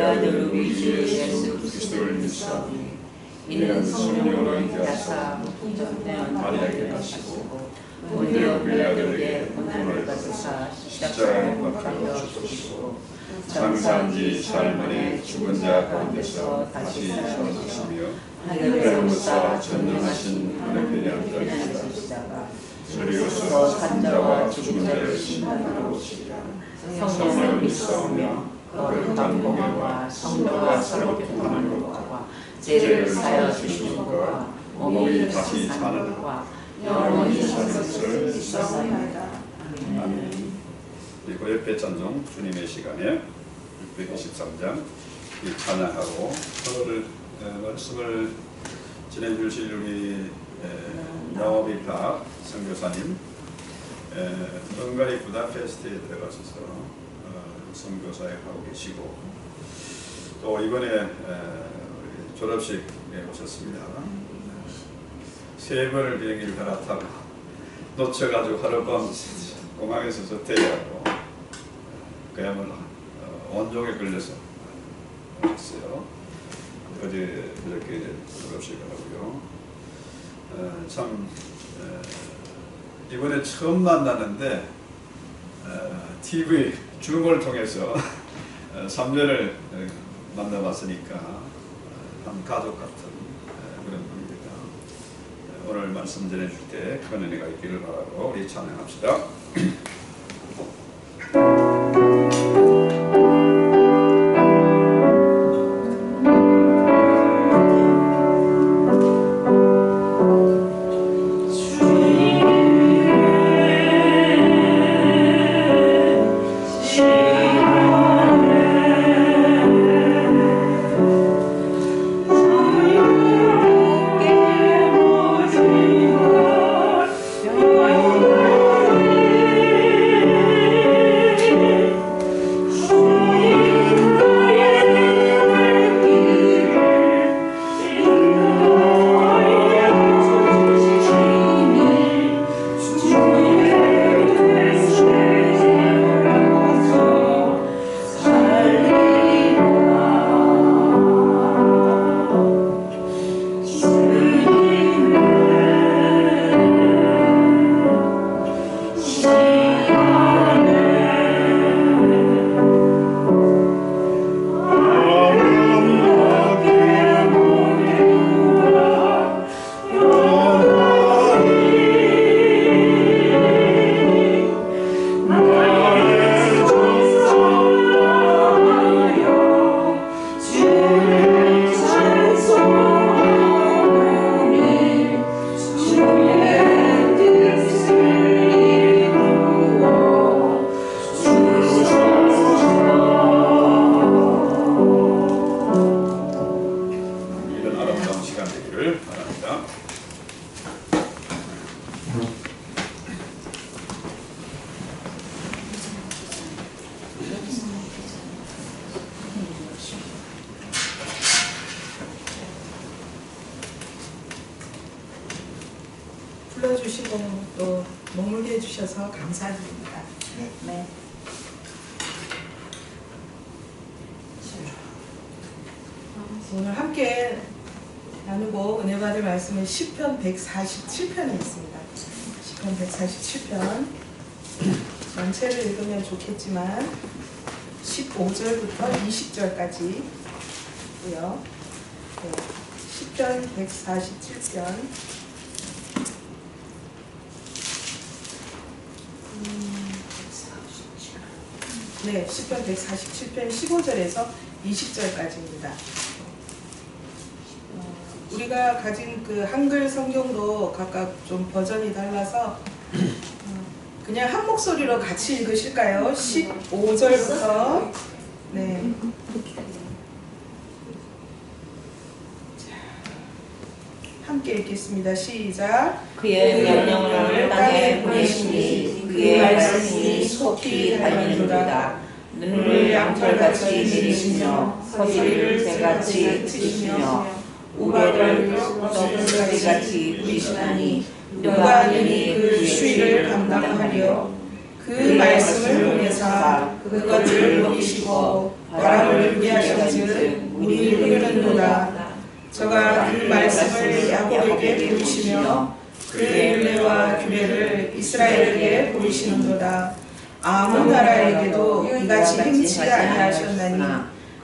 아들 우리 주 예수 그리스도를 믿사오니 이는 성령으로 인하사 풍전된 마리아에게 가시고 본디오 빌라도에게 고난을 받으사 십자가에 못 박혀 죽으시고 장사한 지 사흘 만에 죽은 자 가운데서 다시 살아나시며 하늘에로부터 전능하신 하나님의 아들이시다. 그리고서 산자와 죽은 자를 심판하러 오시리라. 성령을 믿사오며 거룩한 공예와 성령과 새롭게 하는 것과 죄를 사하여 주시는 것과 몸이 다시 사는 것과 영원히 사는 것을 믿사옵나이다. 아멘. 그리고 옆에 찬송 주님의 시간에 623장 찬양하고 오늘 말씀을 진행주실 우리 나오미타 선교사님 헝가리 부다페스트에 들어가셔서 선교사역하고 계시고 또 이번에 졸업식에 오셨습니다. 세 번을 비행기를 갈아타고 놓쳐가지고 하룻밤 공항에서 저태하고 그야말로 온종에 걸려서 오셨어요. 어제 그렇게 졸업식을 하고요. 참 이번에 처음 만나는데 TV 줌을 통해서 3년을 만나봤으니까 한 가족 같은 그런 분입니다. 오늘 말씀 전해줄 때 큰 은혜가 있기를 바라고 우리 찬양합시다. 불러주시고 또 머물게 해주셔서 감사드립니다. 네. 오늘 함께 나누고 은혜 받을 말씀은 시편 147편에 있습니다. 시편 147편 전체를 읽으면 좋겠지만 15절부터 20절까지 있고요. 네. 시편 147편 네, 시편 147편 15절에서 20절까지입니다. 우리가 가진 그 한글 성경도 각각 좀 버전이 달라서 그냥 한 목소리로 같이 읽으실까요? 15절부터 네. 함께 읽겠습니다. 시작. 그의 명령을 땅에 보내시니 그의 말씀이 속히 달리는도다. 눈을 양털같이 내리시며 서리를 새같이 치시며 우박을 썩은가지같이 뿌리시나니 누가 능히 그 추위를 감당하려. 그 말씀을 보내사 그것을 먹이시고 바람을 불게 하셨으니 저가 그 말씀을 야곱에게 보이시며 그의 율례와 규례를 이스라엘에게 보이시는도다. 아무 나라에게도 이같이 행치 아니하셨나니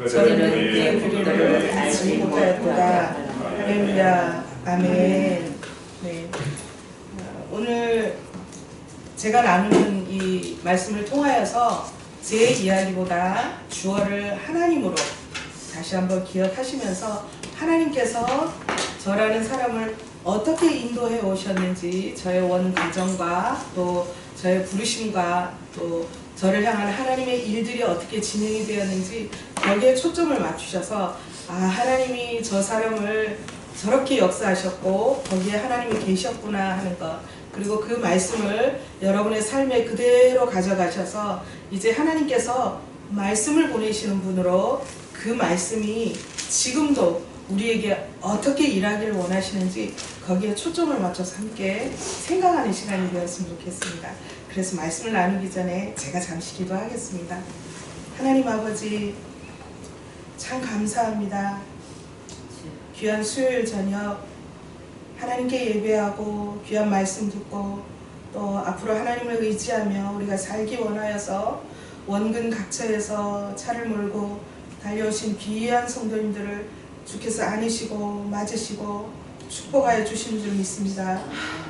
저는 그의 규례를 알지 못하였도다. 할렐루야. 아멘. 네. 오늘 제가 나누는 이 말씀을 통하여서 제 이야기보다 주어를 하나님으로 다시 한번 기억하시면서 하나님께서 저라는 사람을 어떻게 인도해 오셨는지 저의 원 가정과 또 저의 부르심과 또 저를 향한 하나님의 일들이 어떻게 진행이 되었는지 거기에 초점을 맞추셔서 하나님이 저 사람을 저렇게 역사하셨고 거기에 하나님이 계셨구나 하는 것, 그리고 그 말씀을 여러분의 삶에 그대로 가져가셔서 이제 하나님께서 말씀을 보내시는 분으로 그 말씀이 지금도 우리에게 어떻게 일하기를 원하시는지 거기에 초점을 맞춰서 함께 생각하는 시간이 되었으면 좋겠습니다. 그래서 말씀을 나누기 전에 제가 잠시 기도하겠습니다. 하나님 아버지, 참 감사합니다. 귀한 수요일 저녁 하나님께 예배하고 귀한 말씀 듣고 또 앞으로 하나님을 의지하며 우리가 살기 원하여서 원근 각처에서 차를 몰고 달려오신 귀한 성도님들을 주께서 안으시고 맞으시고 축복하여 주시는 줄 믿습니다.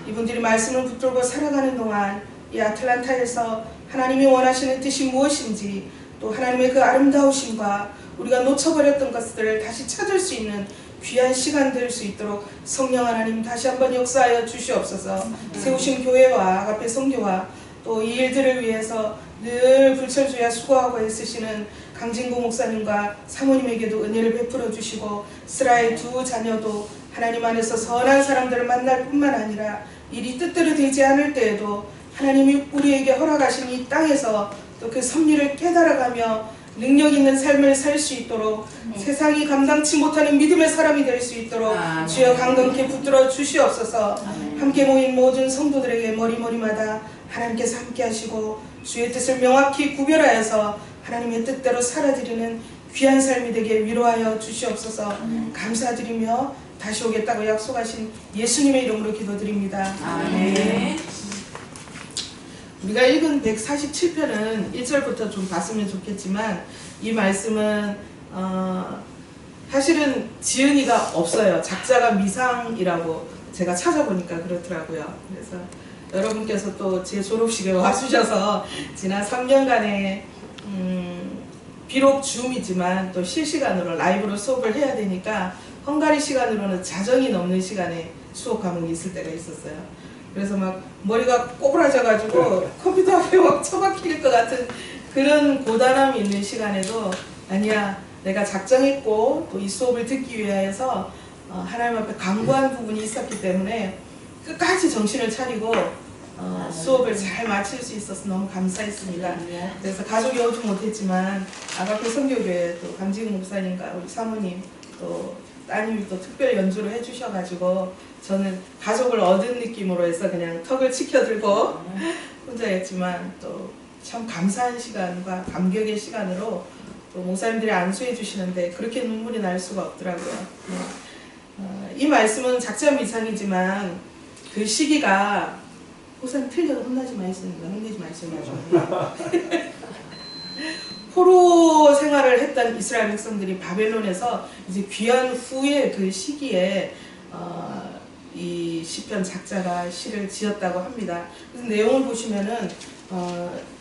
이분들이 말씀을 붙들고 살아가는 동안 이 아틀란타에서 하나님이 원하시는 뜻이 무엇인지 또 하나님의 그 아름다우심과 우리가 놓쳐버렸던 것들을 다시 찾을 수 있는 귀한 시간 될 수 있도록 성령 하나님 다시 한번 역사하여 주시옵소서. 세우신 교회와 아가페 선교와 또 이 일들을 위해서 늘 불철주야 수고하고 애쓰시는 강진구 목사님과 사모님에게도 은혜를 베풀어 주시고 스라의 두 자녀도 하나님 안에서 선한 사람들을 만날 뿐만 아니라 일이 뜻대로 되지 않을 때에도 하나님이 우리에게 허락하신 이 땅에서 또 그 섭리를 깨달아가며 능력 있는 삶을 살 수 있도록 세상이 감당치 못하는 믿음의 사람이 될 수 있도록 주여 강건케 붙들어 주시옵소서. 함께 모인 모든 성도들에게 머리마다 하나님께서 함께 하시고 주의 뜻을 명확히 구별하여서 하나님의 뜻대로 살아드리는 귀한 삶이 되게 위로하여 주시옵소서. 감사드리며 다시 오겠다고 약속하신 예수님의 이름으로 기도드립니다. 아멘. 우리가 읽은 147편은 1절부터 좀 봤으면 좋겠지만 이 말씀은 사실은 지은이가 없어요. 작자가 미상이라고 제가 찾아보니까 그렇더라고요. 그래서 여러분께서 또 제 졸업식에 와주셔서 지난 3년간의 비록 줌이지만 또 실시간으로 라이브로 수업을 해야 되니까 헝가리 시간으로는 자정이 넘는 시간에 수업 과목이 있을 때가 있었어요. 그래서 막 머리가 꼬부라져가지고 컴퓨터 앞에 막 처박힐 것 같은 그런 고단함이 있는 시간에도 아니야, 내가 작정했고 또 이 수업을 듣기 위하여서 하나님 앞에 간구한 부분이 있었기 때문에 끝까지 정신을 차리고 수업을 잘 마칠 수 있어서 너무 감사했습니다. 그래서 가족이 오지 못했지만 아가페 선교교회 또 강지훈 목사님과 우리 사모님 또 따님이 또 특별 연주를 해주셔가지고 저는 가족을 얻은 느낌으로 해서 그냥 턱을 치켜들고 혼자였지만 또 참 감사한 시간과 감격의 시간으로 또 목사님들이 안수해 주시는데 그렇게 눈물이 날 수가 없더라고요. 이 말씀은 작자 미상이지만 그 시기가 목사님 틀려도 혼내지 마시니까 포로 생활을 했던 이스라엘 백성들이 바벨론에서 이제 귀환 후에 그 시기에 이 시편 작자가 시를 지었다고 합니다. 그래서 내용을 보시면은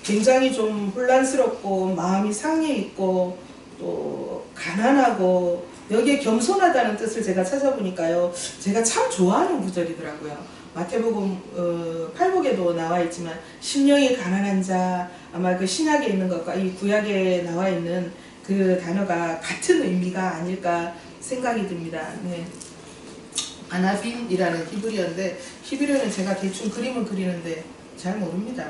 굉장히 좀 혼란스럽고 마음이 상해 있고 또 가난하고 여기에 겸손하다는 뜻을 제가 찾아보니까요, 제가 참 좋아하는 구절이더라고요. 마태복음 8복에도 나와 있지만 심령이 가난한 자, 아마 그 신약에 있는 것과 이 구약에 나와 있는 그 단어가 같은 의미가 아닐까 생각이 듭니다. 네. 아나빔이라는 히브리어인데 히브리어는 제가 대충 그림은 그리는데 잘 모릅니다.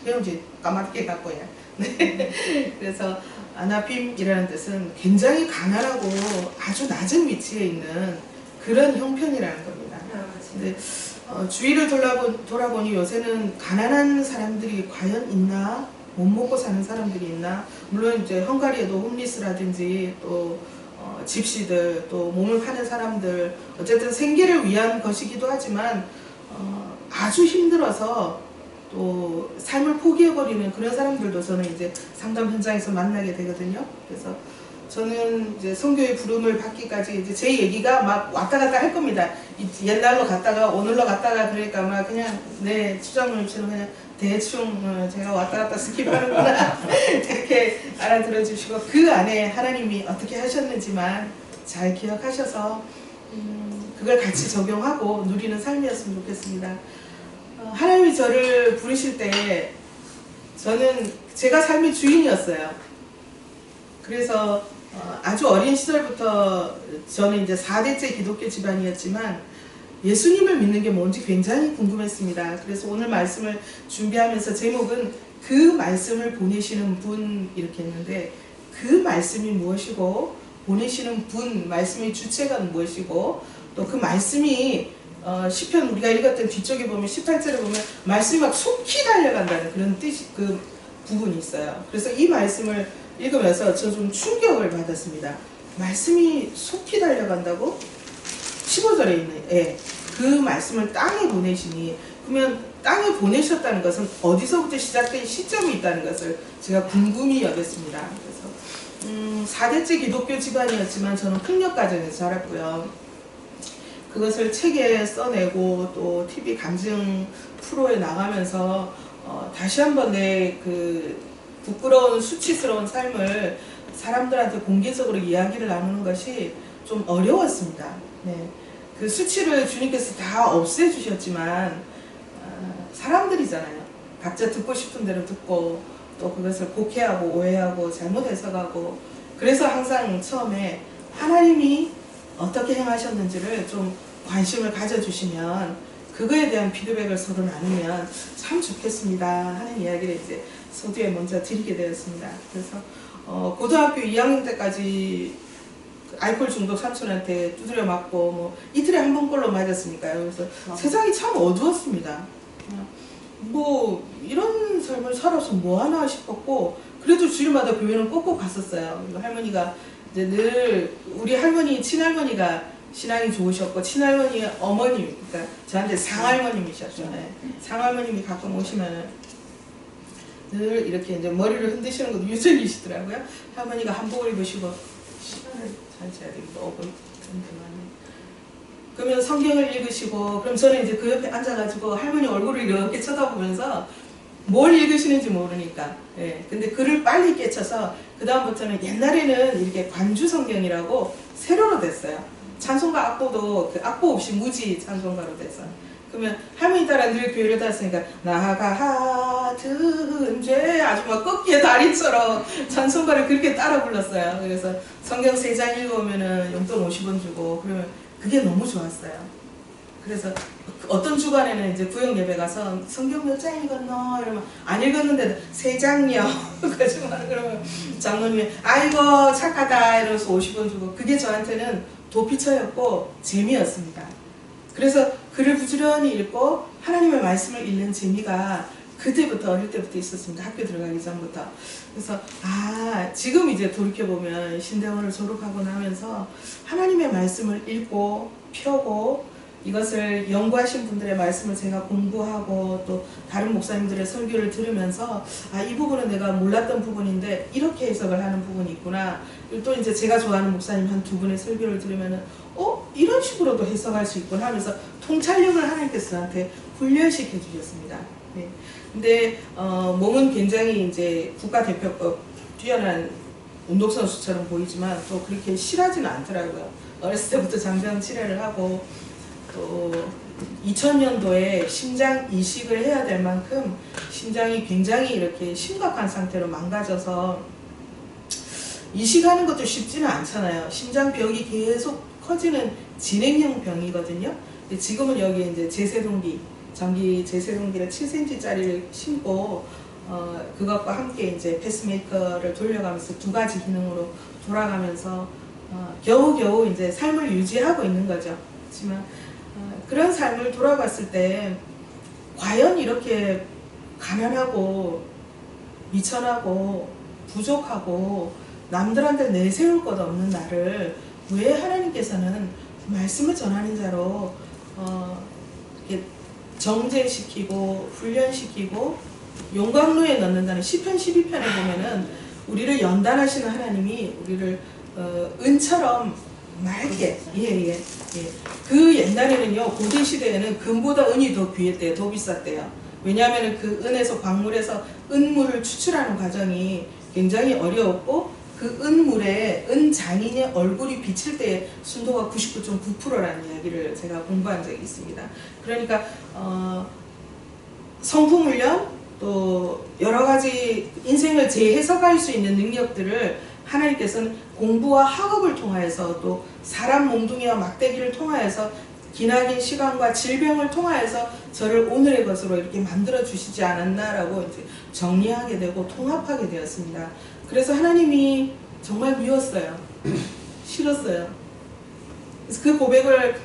배운지 까맣게 갖고야. 네. 그래서 아나빔이라는 뜻은 굉장히 가난하고 아주 낮은 위치에 있는 그런 형편이라는 겁니다. 근데 주위를 돌아보니 요새는 가난한 사람들이 과연 있나? 못 먹고 사는 사람들이 있나? 물론 이제 헝가리에도 홈리스라든지 또 집시들, 또 몸을 파는 사람들, 어쨌든 생계를 위한 것이기도 하지만 아주 힘들어서 또 삶을 포기해버리는 그런 사람들도 저는 이제 상담 현장에서 만나게 되거든요. 그래서 저는 이제 선교의 부름을 받기까지 이제 제 얘기가 막 왔다 갔다 할 겁니다. 옛날로 갔다가 오늘로 갔다가 그러니까 막 그냥 내 추장님처럼 그냥 대충 제가 왔다 갔다 스킵하는구나 이렇게 알아들어 주시고 그 안에 하나님이 어떻게 하셨는지만 잘 기억하셔서 그걸 같이 적용하고 누리는 삶이었으면 좋겠습니다. 하나님이 저를 부르실 때 저는 제가 삶의 주인이었어요. 그래서 아주 어린 시절부터 저는 이제 4대째 기독교 집안이었지만 예수님을 믿는 게 뭔지 굉장히 궁금했습니다. 그래서 오늘 말씀을 준비하면서 제목은 그 말씀을 보내시는 분 이렇게 했는데 그 말씀이 무엇이고 보내시는 분, 말씀의 주체가 무엇이고 또 그 말씀이 시편 우리가 읽었던 뒤쪽에 보면 18절에 보면 말씀이 막 속히 달려간다는 그런 뜻이 그 부분이 있어요. 그래서 이 말씀을 읽으면서 저 좀 충격을 받았습니다. 말씀이 속히 달려간다고? 15절에 있는 그 말씀을 땅에 보내시니 그러면 땅에 보내셨다는 것은 어디서부터 시작된 시점이 있다는 것을 제가 궁금히 여겼습니다. 그래서 4대째 기독교 집안이었지만 저는 풍력 가정에서 자랐고요. 그것을 책에 써내고 또 TV 간증 프로에 나가면서 다시 한번 내 그 부끄러운 수치스러운 삶을 사람들한테 공개적으로 이야기를 나누는 것이 좀 어려웠습니다. 네. 그 수치를 주님께서 다 없애주셨지만 사람들이잖아요. 각자 듣고 싶은 대로 듣고 또 그것을 곡해하고 오해하고 잘못 해석하고 그래서 항상 처음에 하나님이 어떻게 행하셨는지를 좀 관심을 가져주시면 그거에 대한 피드백을 서로 나누면 참 좋겠습니다 하는 이야기를 이제 서두에 먼저 드리게 되었습니다. 그래서 고등학교 2학년 때까지 알코올 중독 삼촌한테 두드려 맞고 뭐 이틀에 한 번꼴로 맞았으니까요. 그래서 세상이 참 어두웠습니다. 뭐 이런 삶을 살아서 뭐하나 싶었고 그래도 주일마다 교회는 꼭꼭 갔었어요. 할머니가 이제 늘 우리 할머니 친할머니가 신앙이 좋으셨고 친할머니 어머님 그러니까 저한테 상할머님이셨죠. 네. 상할머님이 가끔 오시면 늘 이렇게 이제 머리를 흔드시는 것도 유전이시더라고요. 할머니가 한복을 입으시고 시간을 잘 재야 되고 그러면 성경을 읽으시고 그럼 저는 이제 그 옆에 앉아가지고 할머니 얼굴을 이렇게 쳐다보면서 뭘 읽으시는지 모르니까 근데 글을 빨리 깨쳐서 그 다음부터는 옛날에는 이렇게 관주 성경이라고 세로로 됐어요. 찬송가 악보도 그 악보 없이 무지 찬송가로 됐어요. 그러면 할머니 따라 늘 교회를 다녔으니까 나가 하든 죄 아주 막 꺾기의 다리처럼 찬송가를 그렇게 따라 불렀어요. 그래서 성경 3장 읽으면은 용돈 50원 주고 그러면 그게 너무 좋았어요. 그래서 어떤 주간에는 이제 구역 예배 가서 성경 몇 장 읽었노? 이러면 안 읽었는데도 3장요. 거짓말 그러면 장로님이 아이고 착하다 이러면서 50원 주고 그게 저한테는 도피처였고 재미였습니다. 그래서 글을 부지런히 읽고 하나님의 말씀을 읽는 재미가 그때부터 어릴 때부터 있었습니다. 학교 들어가기 전부터. 그래서 지금 이제 돌이켜보면 신대원을 졸업하고 나면서 하나님의 말씀을 읽고 펴고 이것을 연구하신 분들의 말씀을 제가 공부하고 또 다른 목사님들의 설교를 들으면서 이 부분은 내가 몰랐던 부분인데 이렇게 해석을 하는 부분이 있구나. 그리고 또 이제 제가 좋아하는 목사님 한 2분의 설교를 들으면은 이런 식으로도 해석할 수 있구나 하면서 통찰력을 하나님께서 저한테 훈련시켜 주셨습니다. 네. 근데 몸은 굉장히 이제 국가대표급 뛰어난 운동선수처럼 보이지만 또 그렇게 실하지는 않더라고요. 어렸을 때부터 장병 치료를 하고 또 2000년도에 심장 이식을 해야 될 만큼 심장이 굉장히 이렇게 심각한 상태로 망가져서 이식하는 것도 쉽지는 않잖아요. 심장벽이 계속 커지는 진행형 병이거든요. 근데 지금은 여기 이제 제세동기, 전기 제세동기를 7cm짜리를 심고 그것과 함께 이제 페이스메이커를 돌려가면서 2가지 기능으로 돌아가면서 겨우겨우 이제 삶을 유지하고 있는 거죠. 그렇지만 그런 삶을 돌아봤을 때 과연 이렇게 가난하고 미천하고 부족하고 남들한테 내세울 것 없는 나를 왜 하나님께서는 말씀을 전하는 자로 이렇게 정죄시키고 훈련시키고 용광로에 넣는다는 시편 12편에 보면은 우리를 연단하시는 하나님이 우리를 은처럼 맑게 그 옛날에는요 고대 시대에는 금보다 은이 더 귀했대요. 더 비쌌대요. 왜냐하면 그 은에서 광물에서 은물을 추출하는 과정이 굉장히 어려웠고 그 은물에 은장인의 얼굴이 비칠 때 순도가 99.9%라는 이야기를 제가 공부한 적이 있습니다. 그러니까 성품 훈련 또 여러 가지 인생을 재해석할 수 있는 능력들을 하나님께서는 공부와 학업을 통하여서 또 사람 몽둥이와 막대기를 통하여서 기나긴 시간과 질병을 통하여서 저를 오늘의 것으로 이렇게 만들어 주시지 않았나라고 이제 정리하게 되고 통합하게 되었습니다. 그래서 하나님이 정말 미웠어요. 싫었어요. 그래서 그 고백을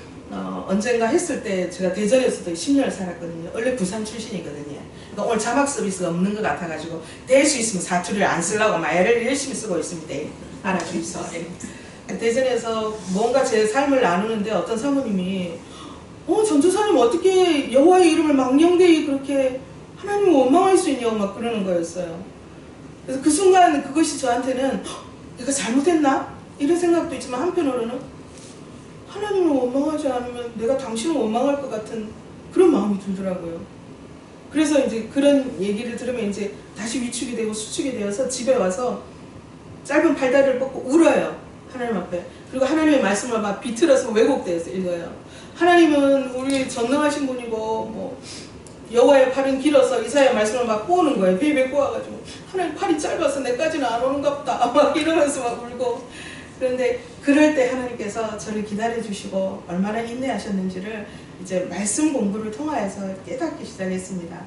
언젠가 했을 때 제가 대전에서도 10년을 살았거든요. 원래 부산 출신이거든요. 그러니까 오늘 자막 서비스가 없는 것 같아가지고 될 수 있으면 사투리를 안 쓰려고 말을 열심히 쓰고 있습니다. 알아주이소. 대전에서 뭔가 제 삶을 나누는데 어떤 사모님이 전도사님 어떻게 여호와의 이름을 망령되이 그렇게 하나님을 원망할 수 있냐고 막 그러는 거였어요. 그래서 그 순간 그것이 저한테는 내가 잘못했나? 이런 생각도 있지만 한편으로는 하나님을 원망하지 않으면 내가 당신을 원망할 것 같은 그런 마음이 들더라고요. 그래서 이제 그런 얘기를 들으면 이제 다시 위축이 되고 수축이 되어서 집에 와서 짧은 팔다리를 뻗고 울어요. 하나님 앞에. 그리고 하나님의 말씀을 막 비틀어서 왜곡되어서 읽어요. 하나님은 우리 전능하신 분이고 뭐 여호와의 팔은 길어서 이사야 말씀을 막 꼬는 거예요. 베베 꼬아가지고 하나님 팔이 짧아서 내까지는 안 오는가 보다 막 이러면서 막 울고. 그런데 그럴 때 하나님께서 저를 기다려주시고 얼마나 인내하셨는지를 이제 말씀 공부를 통하여서 깨닫기 시작했습니다.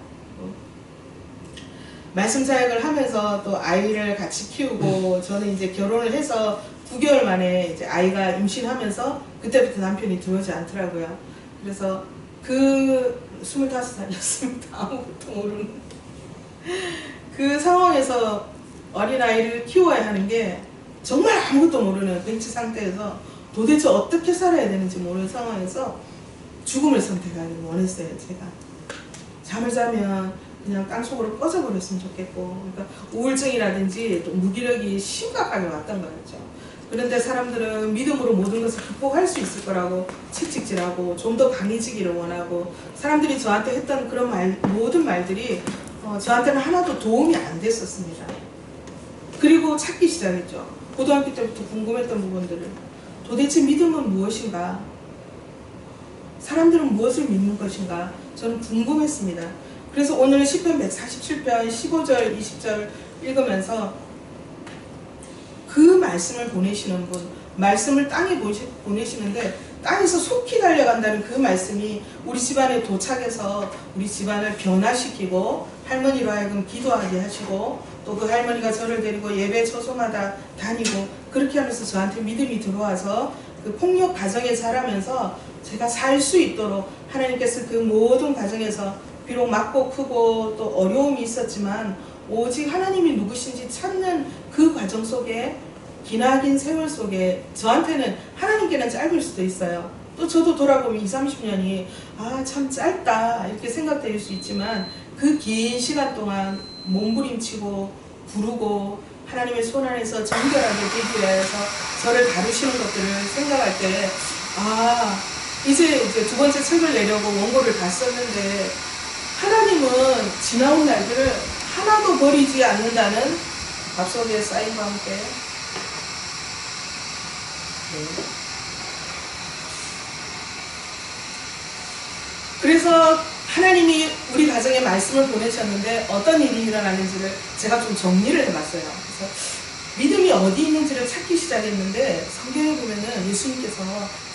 말씀 사역을 하면서 또 아이를 같이 키우고 저는 이제 결혼을 해서 9개월 만에 이제 아이가 임신하면서 그때부터 남편이 들어오지 않더라고요. 그래서 그 25살이었습니다. 아무것도 모르는 그 상황에서 어린아이를 키워야 하는 게 정말 아무것도 모르는 벤치 상태에서 도대체 어떻게 살아야 되는지 모르는 상황에서 죽음을 선택하기를 원했어요. 제가 잠을 자면 그냥 땅속으로 꺼져버렸으면 좋겠고, 그러니까 우울증이라든지 또 무기력이 심각하게 왔던 거였죠. 그런데 사람들은 믿음으로 모든 것을 극복할 수 있을 거라고 채찍질하고 좀 더 강해지기를 원하고, 사람들이 저한테 했던 그런 모든 말들이 저한테는 하나도 도움이 안 됐었습니다. 그리고 찾기 시작했죠. 고등학교 때부터 궁금했던 부분들을. 도대체 믿음은 무엇인가? 사람들은 무엇을 믿는 것인가? 저는 궁금했습니다. 그래서 오늘 시편 147편 15절 20절 읽으면서 그 말씀을 보내시는 분, 말씀을 땅에 보내시는데 땅에서 속히 달려간다는 그 말씀이 우리 집안에 도착해서 우리 집안을 변화시키고 할머니로 하여금 기도하게 하시고, 또 그 할머니가 저를 데리고 예배 초소마다 다니고, 그렇게 하면서 저한테 믿음이 들어와서 그 폭력 가정에 자라면서 제가 살 수 있도록 하나님께서 그 모든 가정에서 비록 맞고 크고 또 어려움이 있었지만 오직 하나님이 누구신지 찾는 그 과정 속에, 기나긴 세월 속에 저한테는, 하나님께는 짧을 수도 있어요. 또 저도 돌아보면 20, 30년이 참 짧다 이렇게 생각될 수 있지만, 그 긴 시간 동안 몸부림치고 부르고 하나님의 손 안에서 정결하게 되기 위해서 저를 다루시는 것들을 생각할 때 이제 두 번째 책을 내려고 원고를 다 썼는데, 하나님은 지나온 날들을 하나도 버리지 않는다는 밥속의 사인과 함께 그래서 하나님이 우리 가정에 말씀을 보내셨는데 어떤 일이 일어나는지를 제가 좀 정리를 해봤어요. 그래서 믿음이 어디 있는지를 찾기 시작했는데, 성경에 보면은 예수님께서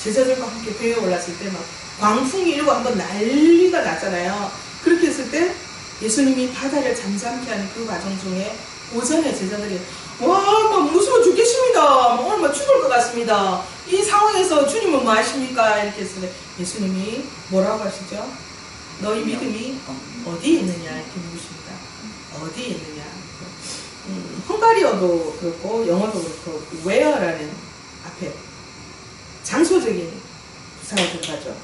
제자들과 함께 배에 올랐을 때 막 광풍이 일고 한번 난리가 났잖아요. 그렇게 했을 때 예수님이 바다를 잠잠케 하는 그 과정 중에 오전에 제자들이 무서워 죽겠습니다. 오늘 죽을 것 같습니다. 이 상황에서 주님은 뭐 하십니까? 이렇게 했을 때 예수님이 뭐라고 하시죠? 너희 믿음이 어디에 있느냐? 이렇게 묻으십니다. 어디에 있느냐? 헝가리어도 그렇고 영어도 그렇고 where라는 앞에 장소적인 부사가 들어가죠.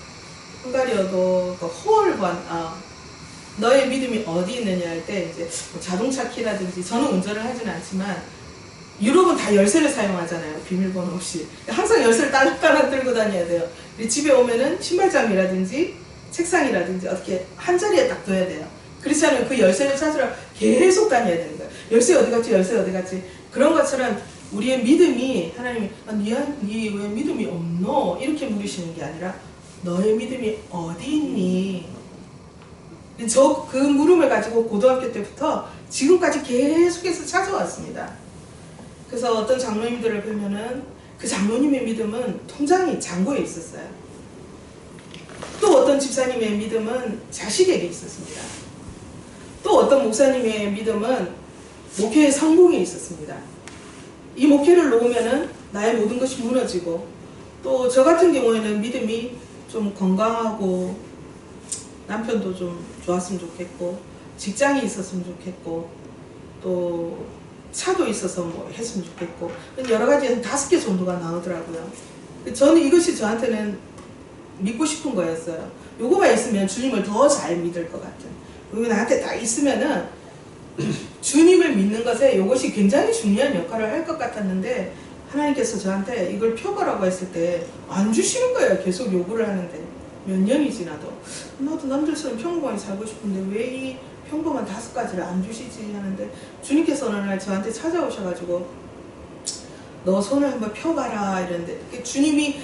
헝가리어도 그 홀관 너의 믿음이 어디 있느냐 할 때 이제 뭐 자동차 키라든지 저는 운전을 하지는 않지만 유럽은 다 열쇠를 사용하잖아요. 비밀번호 없이. 항상 열쇠를 따라 들고 다녀야 돼요. 집에 오면은 신발장이라든지 책상이라든지 어떻게 한 자리에 딱 둬야 돼요. 그렇지 않으면 그 열쇠를 찾으러 계속 다녀야 되는 거예요. 열쇠 어디 갔지? 열쇠 어디 갔지? 그런 것처럼 우리의 믿음이 하나님이 니 왜 믿음이 없노? 이렇게 물으시는 게 아니라 너의 믿음이 어디 있니? 그 물음을 가지고 고등학교 때부터 지금까지 계속해서 찾아왔습니다. 그래서 어떤 장로님들을 보면은 그 장로님의 믿음은 통장이 잔고에 있었어요. 또 어떤 집사님의 믿음은 자식에게 있었습니다. 또 어떤 목사님의 믿음은 목회의 성공에 있었습니다. 이 목회를 놓으면은 나의 모든 것이 무너지고, 또 저 같은 경우에는 믿음이 좀 건강하고 남편도 좀 좋았으면 좋겠고 직장이 있었으면 좋겠고 또 차도 있어서 뭐 했으면 좋겠고 여러 가지 5개 정도가 나오더라고요. 저는 이것이 저한테는 믿고 싶은 거였어요. 요거가 있으면 주님을 더 잘 믿을 것 같은. 이거 나한테 딱 있으면은 주님을 믿는 것에 이것이 굉장히 중요한 역할을 할 것 같았는데 하나님께서 저한테 이걸 펴보라고 했을 때 안 주시는 거예요. 계속 요구를 하는데 몇 년이 지나도 나도 남들처럼 평범하게 살고 싶은데 왜 이 평범한 5가지를 안 주시지 하는데 주님께서 어느 날 저한테 찾아오셔가지고 너 손을 한번 펴봐라 이랬는데 주님이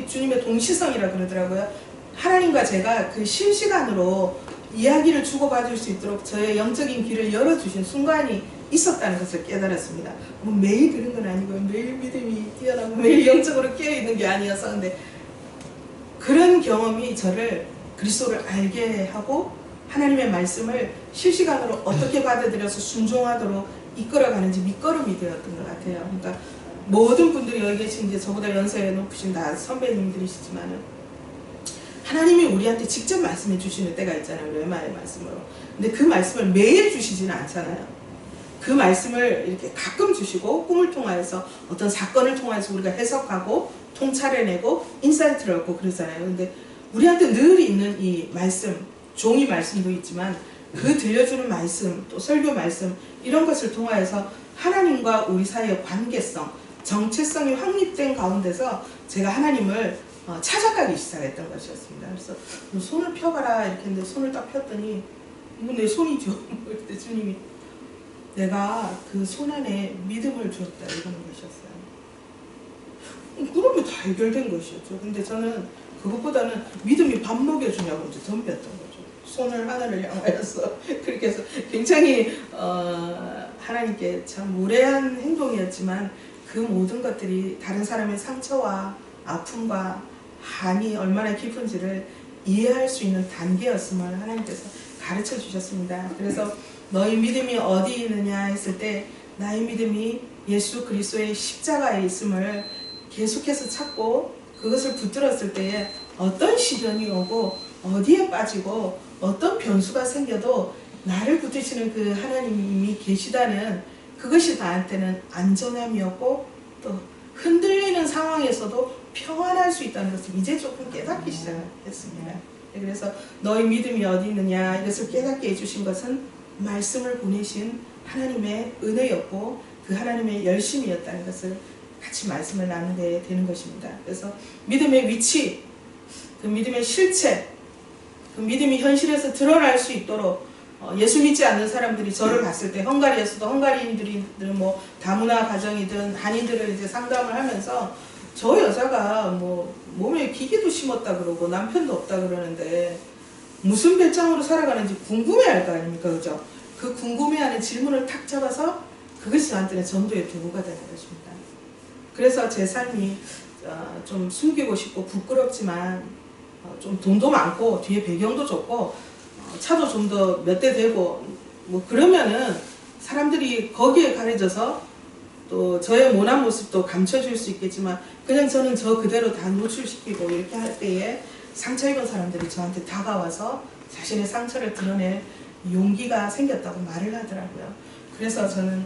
주님의 동시성이라 그러더라고요. 하나님과 제가 그 실시간으로 이야기를 주고받을 수 있도록 저의 영적인 길을 열어주신 순간이 있었다는 것을 깨달았습니다. 뭐 매일 그런 건 아니고 매일 믿음이 뛰어나고 매일 영적으로 깨어있는 게 아니어서 근데 그런 경험이 저를 그리스도를 알게 하고 하나님의 말씀을 실시간으로 어떻게 받아들여서 순종하도록 이끌어가는지 밑거름이 되었던 것 같아요. 그러니까 모든 분들이 여기 계신 이제 저보다 연세 높으신 다 선배님들이시지만은 하나님이 우리한테 직접 말씀해 주시는 때가 있잖아요. 레마의 말씀으로. 근데 그 말씀을 매일 주시지는 않잖아요. 그 말씀을 이렇게 가끔 주시고 꿈을 통하여서 어떤 사건을 통해서 우리가 해석하고 통찰해내고 인사이트를 얻고 그러잖아요. 근데 우리한테 늘 있는 이 말씀, 종이 말씀도 있지만 그 들려주는 말씀, 또 설교 말씀 이런 것을 통하여서 하나님과 우리 사이의 관계성, 정체성이 확립된 가운데서 제가 하나님을 찾아가기 시작했던 것이었습니다. 그래서 손을 펴봐라 이렇게 했는데 손을 딱 폈더니 이건 내 손이죠. 그때 주님이 내가 그 손 안에 믿음을 주었다 이러는 것이었어요. 그러면 다 해결된 것이었죠. 근데 저는 그것보다는 믿음이 밥 먹여주냐고 이제 덤볐던 거죠. 손을 하늘을 향하여서 그렇게 해서 굉장히 하나님께 참 무례한 행동이었지만 그 모든 것들이 다른 사람의 상처와 아픔과 한이 얼마나 깊은지를 이해할 수 있는 단계였음을 하나님께서 가르쳐 주셨습니다. 그래서 너희 믿음이 어디 있느냐 했을 때 나의 믿음이 예수 그리스도의 십자가에 있음을 계속해서 찾고 그것을 붙들었을 때에 어떤 시련이 오고 어디에 빠지고 어떤 변수가 생겨도 나를 붙드시는 그 하나님이 계시다는 그것이 나한테는 안전함이었고 또 흔들리는 상황에서도 평안할 수 있다는 것을 이제 조금 깨닫기 시작했습니다. 그래서 너희 믿음이 어디 있느냐 이것을 깨닫게 해주신 것은 말씀을 보내신 하나님의 은혜였고 그 하나님의 열심이었다는 것을 같이 말씀을 나누게 되는 것입니다. 그래서 믿음의 위치, 그 믿음의 실체, 그 믿음이 현실에서 드러날 수 있도록 예수 믿지 않는 사람들이 저를 봤을 때 헝가리에서도 헝가리인들이 뭐 다문화 가정이든 한인들을 이제 상담을 하면서 저 여자가 뭐 몸에 기계도 심었다 그러고 남편도 없다 그러는데 무슨 배짱으로 살아가는지 궁금해할 거 아닙니까, 그죠? 그 궁금해하는 질문을 탁 잡아서 그것이 저한테는 전도의 도구가 되는 것입니다. 그래서 제 삶이 좀 숨기고 싶고 부끄럽지만 좀 돈도 많고 뒤에 배경도 좋고 차도 좀 더 몇 대 되고 뭐 그러면은 사람들이 거기에 가려져서 또 저의 모난 모습도 감춰줄 수 있겠지만 그냥 저는 저 그대로 다 노출시키고 이렇게 할 때에 상처 입은 사람들이 저한테 다가와서 자신의 상처를 드러낼 용기가 생겼다고 말을 하더라고요. 그래서 저는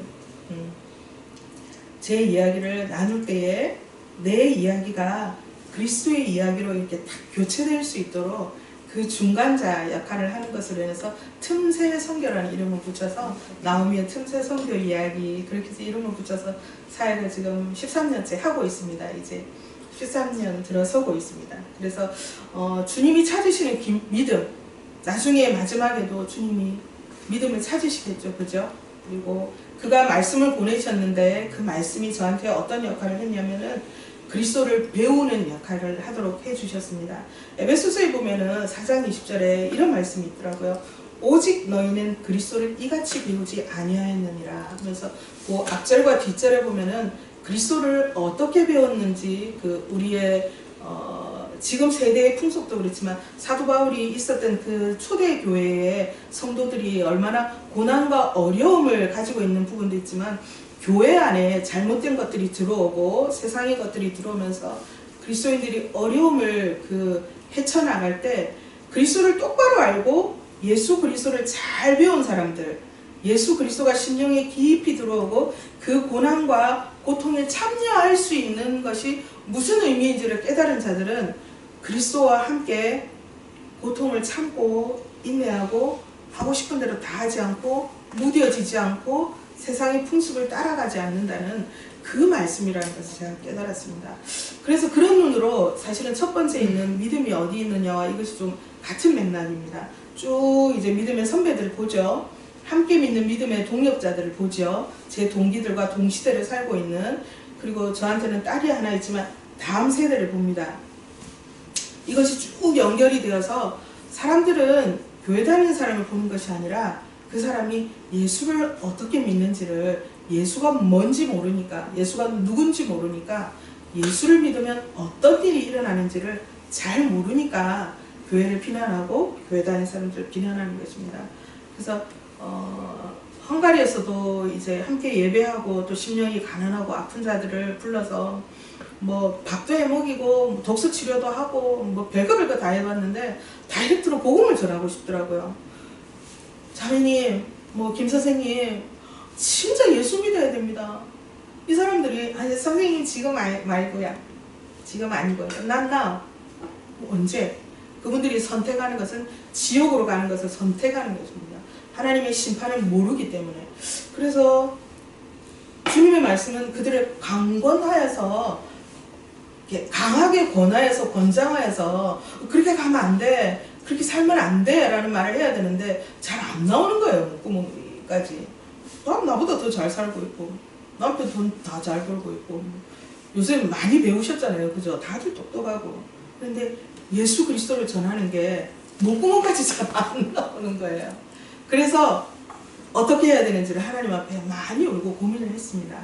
제 이야기를 나눌 때에 내 이야기가 그리스도의 이야기로 이렇게 딱 교체될 수 있도록 그 중간자 역할을 하는 것으로 인해서 틈새 선교라는 이름을 붙여서 나오미의 틈새 선교 이야기 그렇게 해서 이름을 붙여서 사역을 지금 13년째 하고 있습니다. 이제 13년 들어서고 있습니다. 그래서 주님이 찾으시는 믿음, 나중에 마지막에도 주님이 믿음을 찾으시겠죠. 그죠? 그리고 그가 말씀을 보내셨는데 그 말씀이 저한테 어떤 역할을 했냐면은 그리스도를 배우는 역할을 하도록 해주셨습니다. 에베소서에 보면은 4장 20절에 이런 말씀이 있더라고요. 오직 너희는 그리스도를 이같이 배우지 아니하였느니라 하면서 그 앞절과 뒷절에 보면은 그리스도를 어떻게 배웠는지 그 우리의 지금 세대의 풍속도 그렇지만 사도 바울이 있었던 그 초대 교회의 성도들이 얼마나 고난과 어려움을 가지고 있는 부분도 있지만 교회 안에 잘못된 것들이 들어오고 세상의 것들이 들어오면서 그리스도인들이 어려움을 헤쳐나갈 때 그리스도를 똑바로 알고 예수 그리스도를 잘 배운 사람들, 예수 그리스도가 심령에 깊이 들어오고 그 고난과 고통에 참여할 수 있는 것이 무슨 의미인지를 깨달은 자들은 그리스도와 함께 고통을 참고 인내하고 하고 싶은 대로 다 하지 않고 무뎌지지 않고 세상의 풍습을 따라가지 않는다는 그 말씀이라는 것을 제가 깨달았습니다. 그래서 그런 눈으로 사실은 첫 번째 있는 믿음이 어디 있느냐와 이것이 좀 같은 맥락입니다. 쭉 이제 믿음의 선배들을 보죠. 함께 믿는 믿음의 동력자들을 보죠. 제 동기들과 동시대를 살고 있는, 그리고 저한테는 딸이 하나 있지만 다음 세대를 봅니다. 이것이 쭉 연결이 되어서 사람들은 교회 다니는 사람을 보는 것이 아니라 그 사람이 예수를 어떻게 믿는지를, 예수가 뭔지 모르니까, 예수가 누군지 모르니까, 예수를 믿으면 어떤 일이 일어나는지를 잘 모르니까 교회를 비난하고 교회 다니는 사람들을 비난하는 것입니다. 그래서 헝가리에서도 이제 함께 예배하고 또 심령이 가난하고 아픈 자들을 불러서 뭐 밥도 해 먹이고 독서 치료도 하고 뭐 별거 다 해봤는데 다이렉트로 복음을 전하고 싶더라고요. 자매님, 뭐 김 선생님, 진짜 예수 믿어야 됩니다. 이 사람들이 아니 선생님 지금 말고야, 지금 아니고요. 나 언제? 그분들이 선택하는 것은 지옥으로 가는 것을 선택하는 것입니다. 하나님의 심판을 모르기 때문에. 그래서 주님의 말씀은 그들을 강권하여서, 강하게 권하여서, 권장하여서 그렇게 가면 안 돼, 그렇게 살면 안 돼 라는 말을 해야 되는데 잘 안 나오는 거예요. 목구멍까지. 나보다 더 잘 살고 있고 남편 돈 다 잘 벌고 있고 요새 많이 배우셨잖아요. 그죠? 다들 똑똑하고. 그런데 예수 그리스도를 전하는 게 목구멍까지 잘 안 나오는 거예요. 그래서 어떻게 해야 되는지를 하나님 앞에 많이 울고 고민을 했습니다.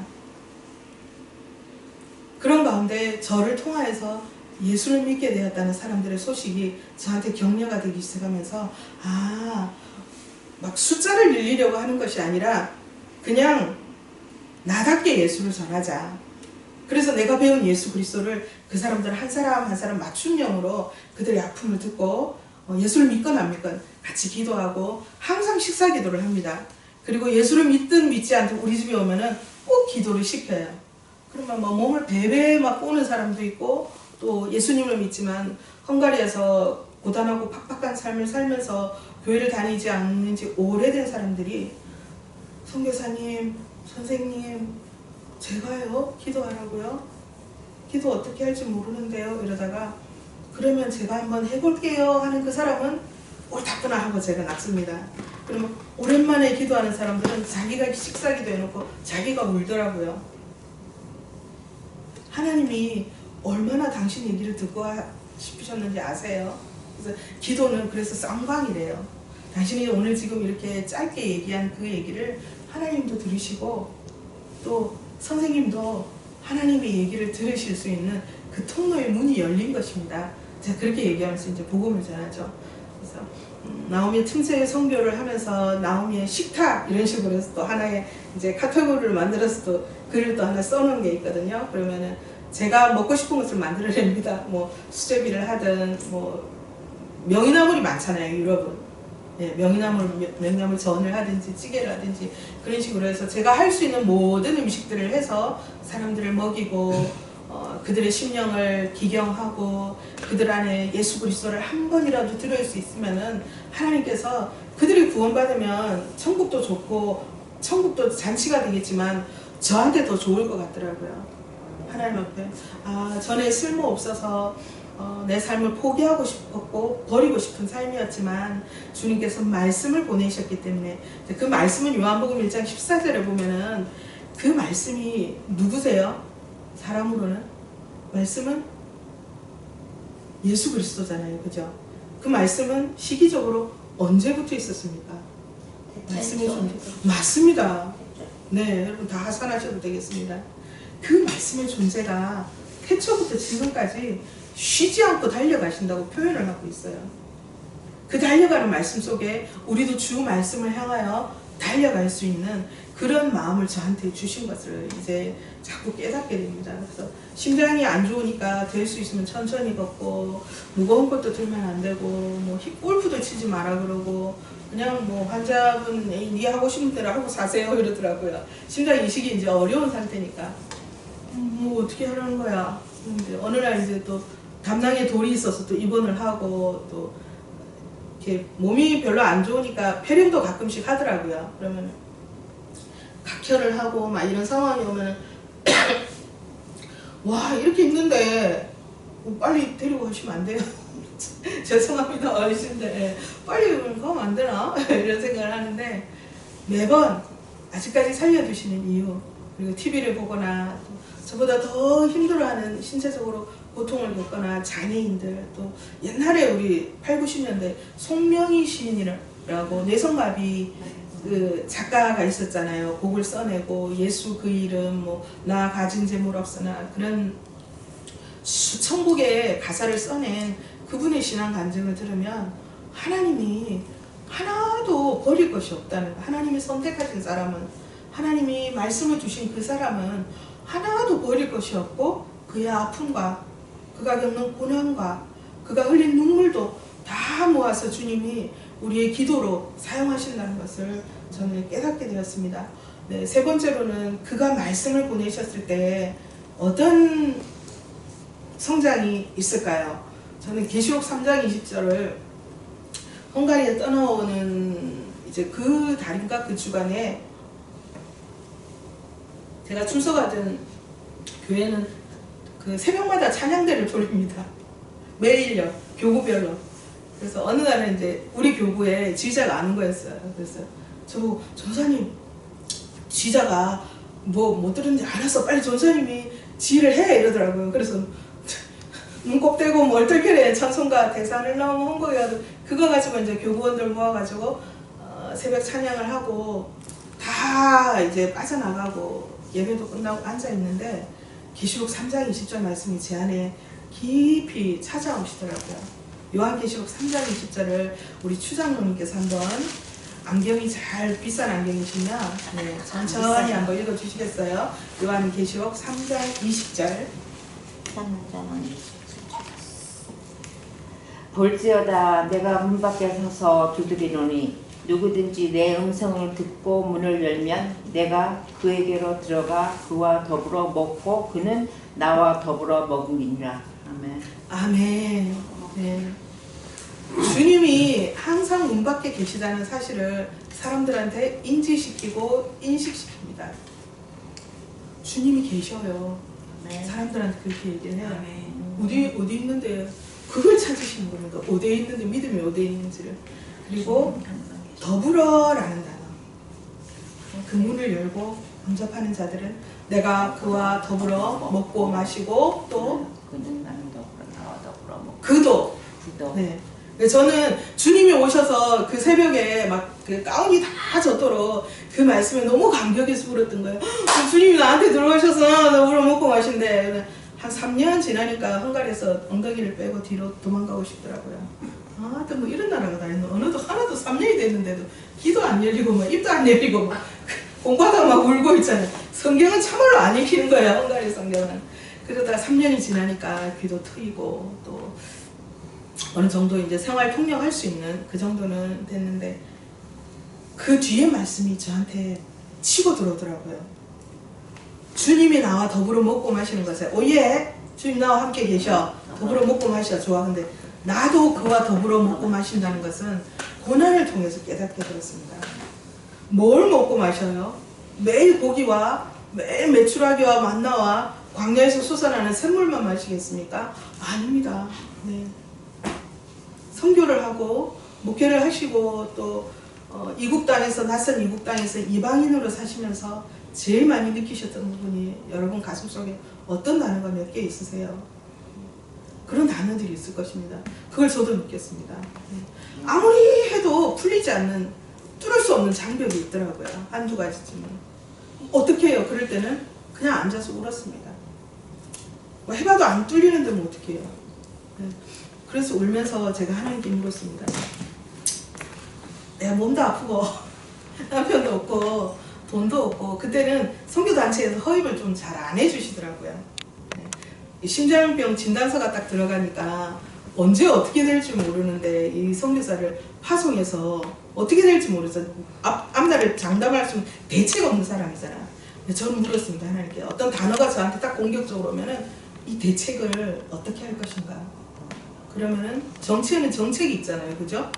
그런 가운데 저를 통하여서 예수를 믿게 되었다는 사람들의 소식이 저한테 격려가 되기 시작하면서 막 숫자를 늘리려고 하는 것이 아니라 그냥 나답게 예수를 전하자. 그래서 내가 배운 예수 그리스도를 그 사람들 한 사람 한 사람 맞춤형으로 그들의 아픔을 듣고 예수를 믿건 안 믿건 같이 기도하고 항상 식사 기도를 합니다. 그리고 예수를 믿든 믿지 않든 우리 집에 오면은 꼭 기도를 시켜요. 그러면 뭐 몸을 베베 막 꼬는 사람도 있고 또 예수님을 믿지만 헝가리에서 고단하고 팍팍한 삶을 살면서 교회를 다니지 않는 지 오래된 사람들이 선교사님, 선생님, 제가요? 기도하라고요? 기도 어떻게 할지 모르는데요? 이러다가 그러면 제가 한번 해볼게요 하는 그 사람은 옳다구나 하고 제가 놨습니다. 그러면 오랜만에 기도하는 사람들은 자기가 식사기도 해놓고 자기가 울더라고요. 하나님이 얼마나 당신 얘기를 듣고 싶으셨는지 아세요? 그래서 기도는 그래서 쌍방이래요. 당신이 오늘 지금 이렇게 짧게 얘기한 그 얘기를 하나님도 들으시고 또 선생님도 하나님의 얘기를 들으실 수 있는 그 통로의 문이 열린 것입니다. 제가 그렇게 얘기하면서 이제 복음을 전하죠. 그래서 나오미의 틈새 선교를 하면서 나오미의 식탁 이런 식으로 해서 또 하나의 이제 카테고리를 만들어서 또 글을 또 하나 써놓은 게 있거든요. 그러면은 제가 먹고 싶은 것을 만들어냅니다. 뭐 수제비를 하든 뭐 명이나물이 많잖아요, 유럽은. 예, 명이나물 전을 하든지 찌개를 하든지 그런 식으로 해서 제가 할 수 있는 모든 음식들을 해서 사람들을 먹이고 그들의 심령을 기경하고 그들 안에 예수 그리스도를 한 번이라도 들을 수 있으면은 하나님께서 그들이 구원받으면 천국도 좋고 천국도 잔치가 되겠지만 저한테 더 좋을 것 같더라고요. 하나님 앞에 전에 쓸모없어서 내 삶을 포기하고 싶었고 버리고 싶은 삶이었지만 주님께서 말씀을 보내셨기 때문에 그 말씀은 요한복음 1장 14절에 보면은 그 말씀이 누구세요? 사람으로는 말씀은 예수 그리스도잖아요. 그죠? 그 말씀은 시기적으로 언제부터 있었습니까? 말씀이 맞습니다. 네, 여러분 다 하산하셔도 되겠습니다. 그 말씀의 존재가 태초부터 지금까지 쉬지 않고 달려가신다고 표현을 하고 있어요. 그 달려가는 말씀 속에 우리도 주 말씀을 향하여 달려갈 수 있는 그런 마음을 저한테 주신 것을 이제 자꾸 깨닫게 됩니다. 그래서 심장이 안 좋으니까 될 수 있으면 천천히 걷고 무거운 것도 들면 안 되고 뭐 골프도 치지 마라 그러고 그냥 뭐 환자분 네 하고 싶은 대로 하고 사세요 이러더라고요. 심장 이식이 이제 어려운 상태니까 뭐 어떻게 하라는 거야. 근데 어느 날 이제 또 담낭에 돌이 있어서 또 입원을 하고 또 이렇게 몸이 별로 안 좋으니까 폐렴도 가끔씩 하더라고요. 그러면 각혈을 하고 막 이런 상황이 오면 와 이렇게 있는데 빨리 데리고 가시면 안 돼요? 죄송합니다 어르신들 빨리 가면 안 되나? 이런 생각을 하는데 매번 아직까지 살려두시는 이유 그리고 TV를 보거나 저보다 더 힘들어하는 신체적으로 고통을 겪거나 장애인들 또 옛날에 우리 8, 90년대 송명희 시인이라고 뇌성마비 그 작가가 있었잖아요. 곡을 써내고 예수 그 이름 뭐 나 가진 재물 없으나 그런 수천 곡의 가사를 써낸 그분의 신앙 간증을 들으면 하나님이 하나도 버릴 것이 없다는 거. 하나님이 선택하신 사람은 하나님이 말씀을 주신 그 사람은 하나도 버릴 것이 없고 그의 아픔과 그가 겪는 고난과 그가 흘린 눈물도 다 모아서 주님이 우리의 기도로 사용하신다는 것을 저는 깨닫게 되었습니다. 네, 세 번째로는 그가 말씀을 보내셨을 때 어떤 성장이 있을까요? 저는 계시록 3장 20절을 헝가리에 떠나오는 이제 그 달인가 그 주간에 제가 출석하던 교회는 그 새벽마다 찬양대를 돌립니다. 매일요, 교구별로. 그래서 어느 날은 이제 우리 교구에 지휘자가 아는 거였어요. 그래서 전사님 지휘자가 뭐 못 들은지 알았어. 빨리 전사님이 지휘를 해 이러더라고요. 그래서 눈 꼭 떼고 멀떨결에 찬송가 대사를 너무 홍보해가지고 그거 가지고 이제 교구원들 모아가지고 새벽 찬양을 하고 다 이제 빠져나가고 예배도 끝나고 앉아있는데 계시록 3장 20절 말씀이 제 안에 깊이 찾아오시더라고요. 요한계시록 3장 20절을 우리 추장로님께서 한번 안경이 잘 비싼 안경이시면 네, 천천히 한번 읽어주시겠어요? 요한계시록 3장 20절 볼지어다 내가 문 밖에 서서 두드리노니 누구든지 내 음성을 듣고 문을 열면 내가 그에게로 들어가 그와 더불어 먹고 그는 나와 더불어 먹으리라. 아멘. 아멘. 네. 주님이 항상 문 밖에 계시다는 사실을 사람들한테 인지시키고 인식시킵니다. 주님이 계셔요. 네. 사람들한테 그렇게 얘기를 해요. 어디 있는데 그걸 찾으시는 겁니다. 어디에 있는데 믿음이 어디에 있는지를. 그리고 더불어라는 단어. 그 문을 열고 응접하는 자들은 내가 그와 더불어 먹고 마시고 또 그는 나는 더불어 나와 더불어 먹고 그도. 네. 저는 주님이 오셔서 그 새벽에 막 그 가운이 다 젖도록 그 말씀에 너무 감격해서 울었던 거예요. 주님이 나한테 들어오셔서 더불어 먹고 마신대. 한 3년 지나니까 헝가리에서 엉덩이를 빼고 뒤로 도망가고 싶더라고요. 또 뭐 이런 나라가 다 있노. 어느도 하나도 3년이 됐는데도 귀도 안 열리고 막 입도 안 열리고 막 공부하다가 막 울고 있잖아요. 성경은 참말로 안 읽히는 거예요. 헝가리 성경은. 그러다 3년이 지나니까 귀도 트이고 또 어느 정도 이제 생활 통역할 수 있는 그 정도는 됐는데 그 뒤에 말씀이 저한테 치고 들어오더라고요. 주님이 나와 더불어 먹고 마시는 것에 오예 주님 나와 함께 계셔 더불어 먹고 마셔 좋아. 근데 나도 그와 더불어 먹고 마신다는 것은 고난을 통해서 깨닫게 되었습니다. 뭘 먹고 마셔요? 매일 고기와 매일 메추라기와 만나와 광야에서 솟아나는 샘물만 마시겠습니까? 아닙니다. 네. 선교를 하고 목회를 하시고 또 이국 땅에서 낯선 이국 땅에서 이방인으로 사시면서 제일 많이 느끼셨던 부분이 여러분 가슴속에 어떤 단어가 몇 개 있으세요? 그런 단어들이 있을 것입니다. 그걸 저도 느꼈습니다. 아무리 해도 풀리지 않는 뚫을 수 없는 장벽이 있더라고요. 한두 가지쯤은. 어떻게 해요? 그럴 때는 그냥 앉아서 울었습니다. 뭐 해봐도 안 뚫리는데 뭐 어떻게 해요? 그래서 울면서 제가 하나님께 물었습니다. 내가 몸도 아프고 남편도 없고 돈도 없고 그때는 선교단체에서 허입을 좀 잘 안 해주시더라고요. 심장병 진단서가 딱 들어가니까 언제 어떻게 될지 모르는데 이 선교사를 파송해서 어떻게 될지 모르죠. 앞날을 장담할 수 있는 대책 없는 사람이잖아. 저는 물었습니다. 하나님께 어떤 단어가 저한테 딱 공격적으로 오면은 이 대책을 어떻게 할 것인가. 그러면은 정치에는 정책이 있잖아요. 그죠?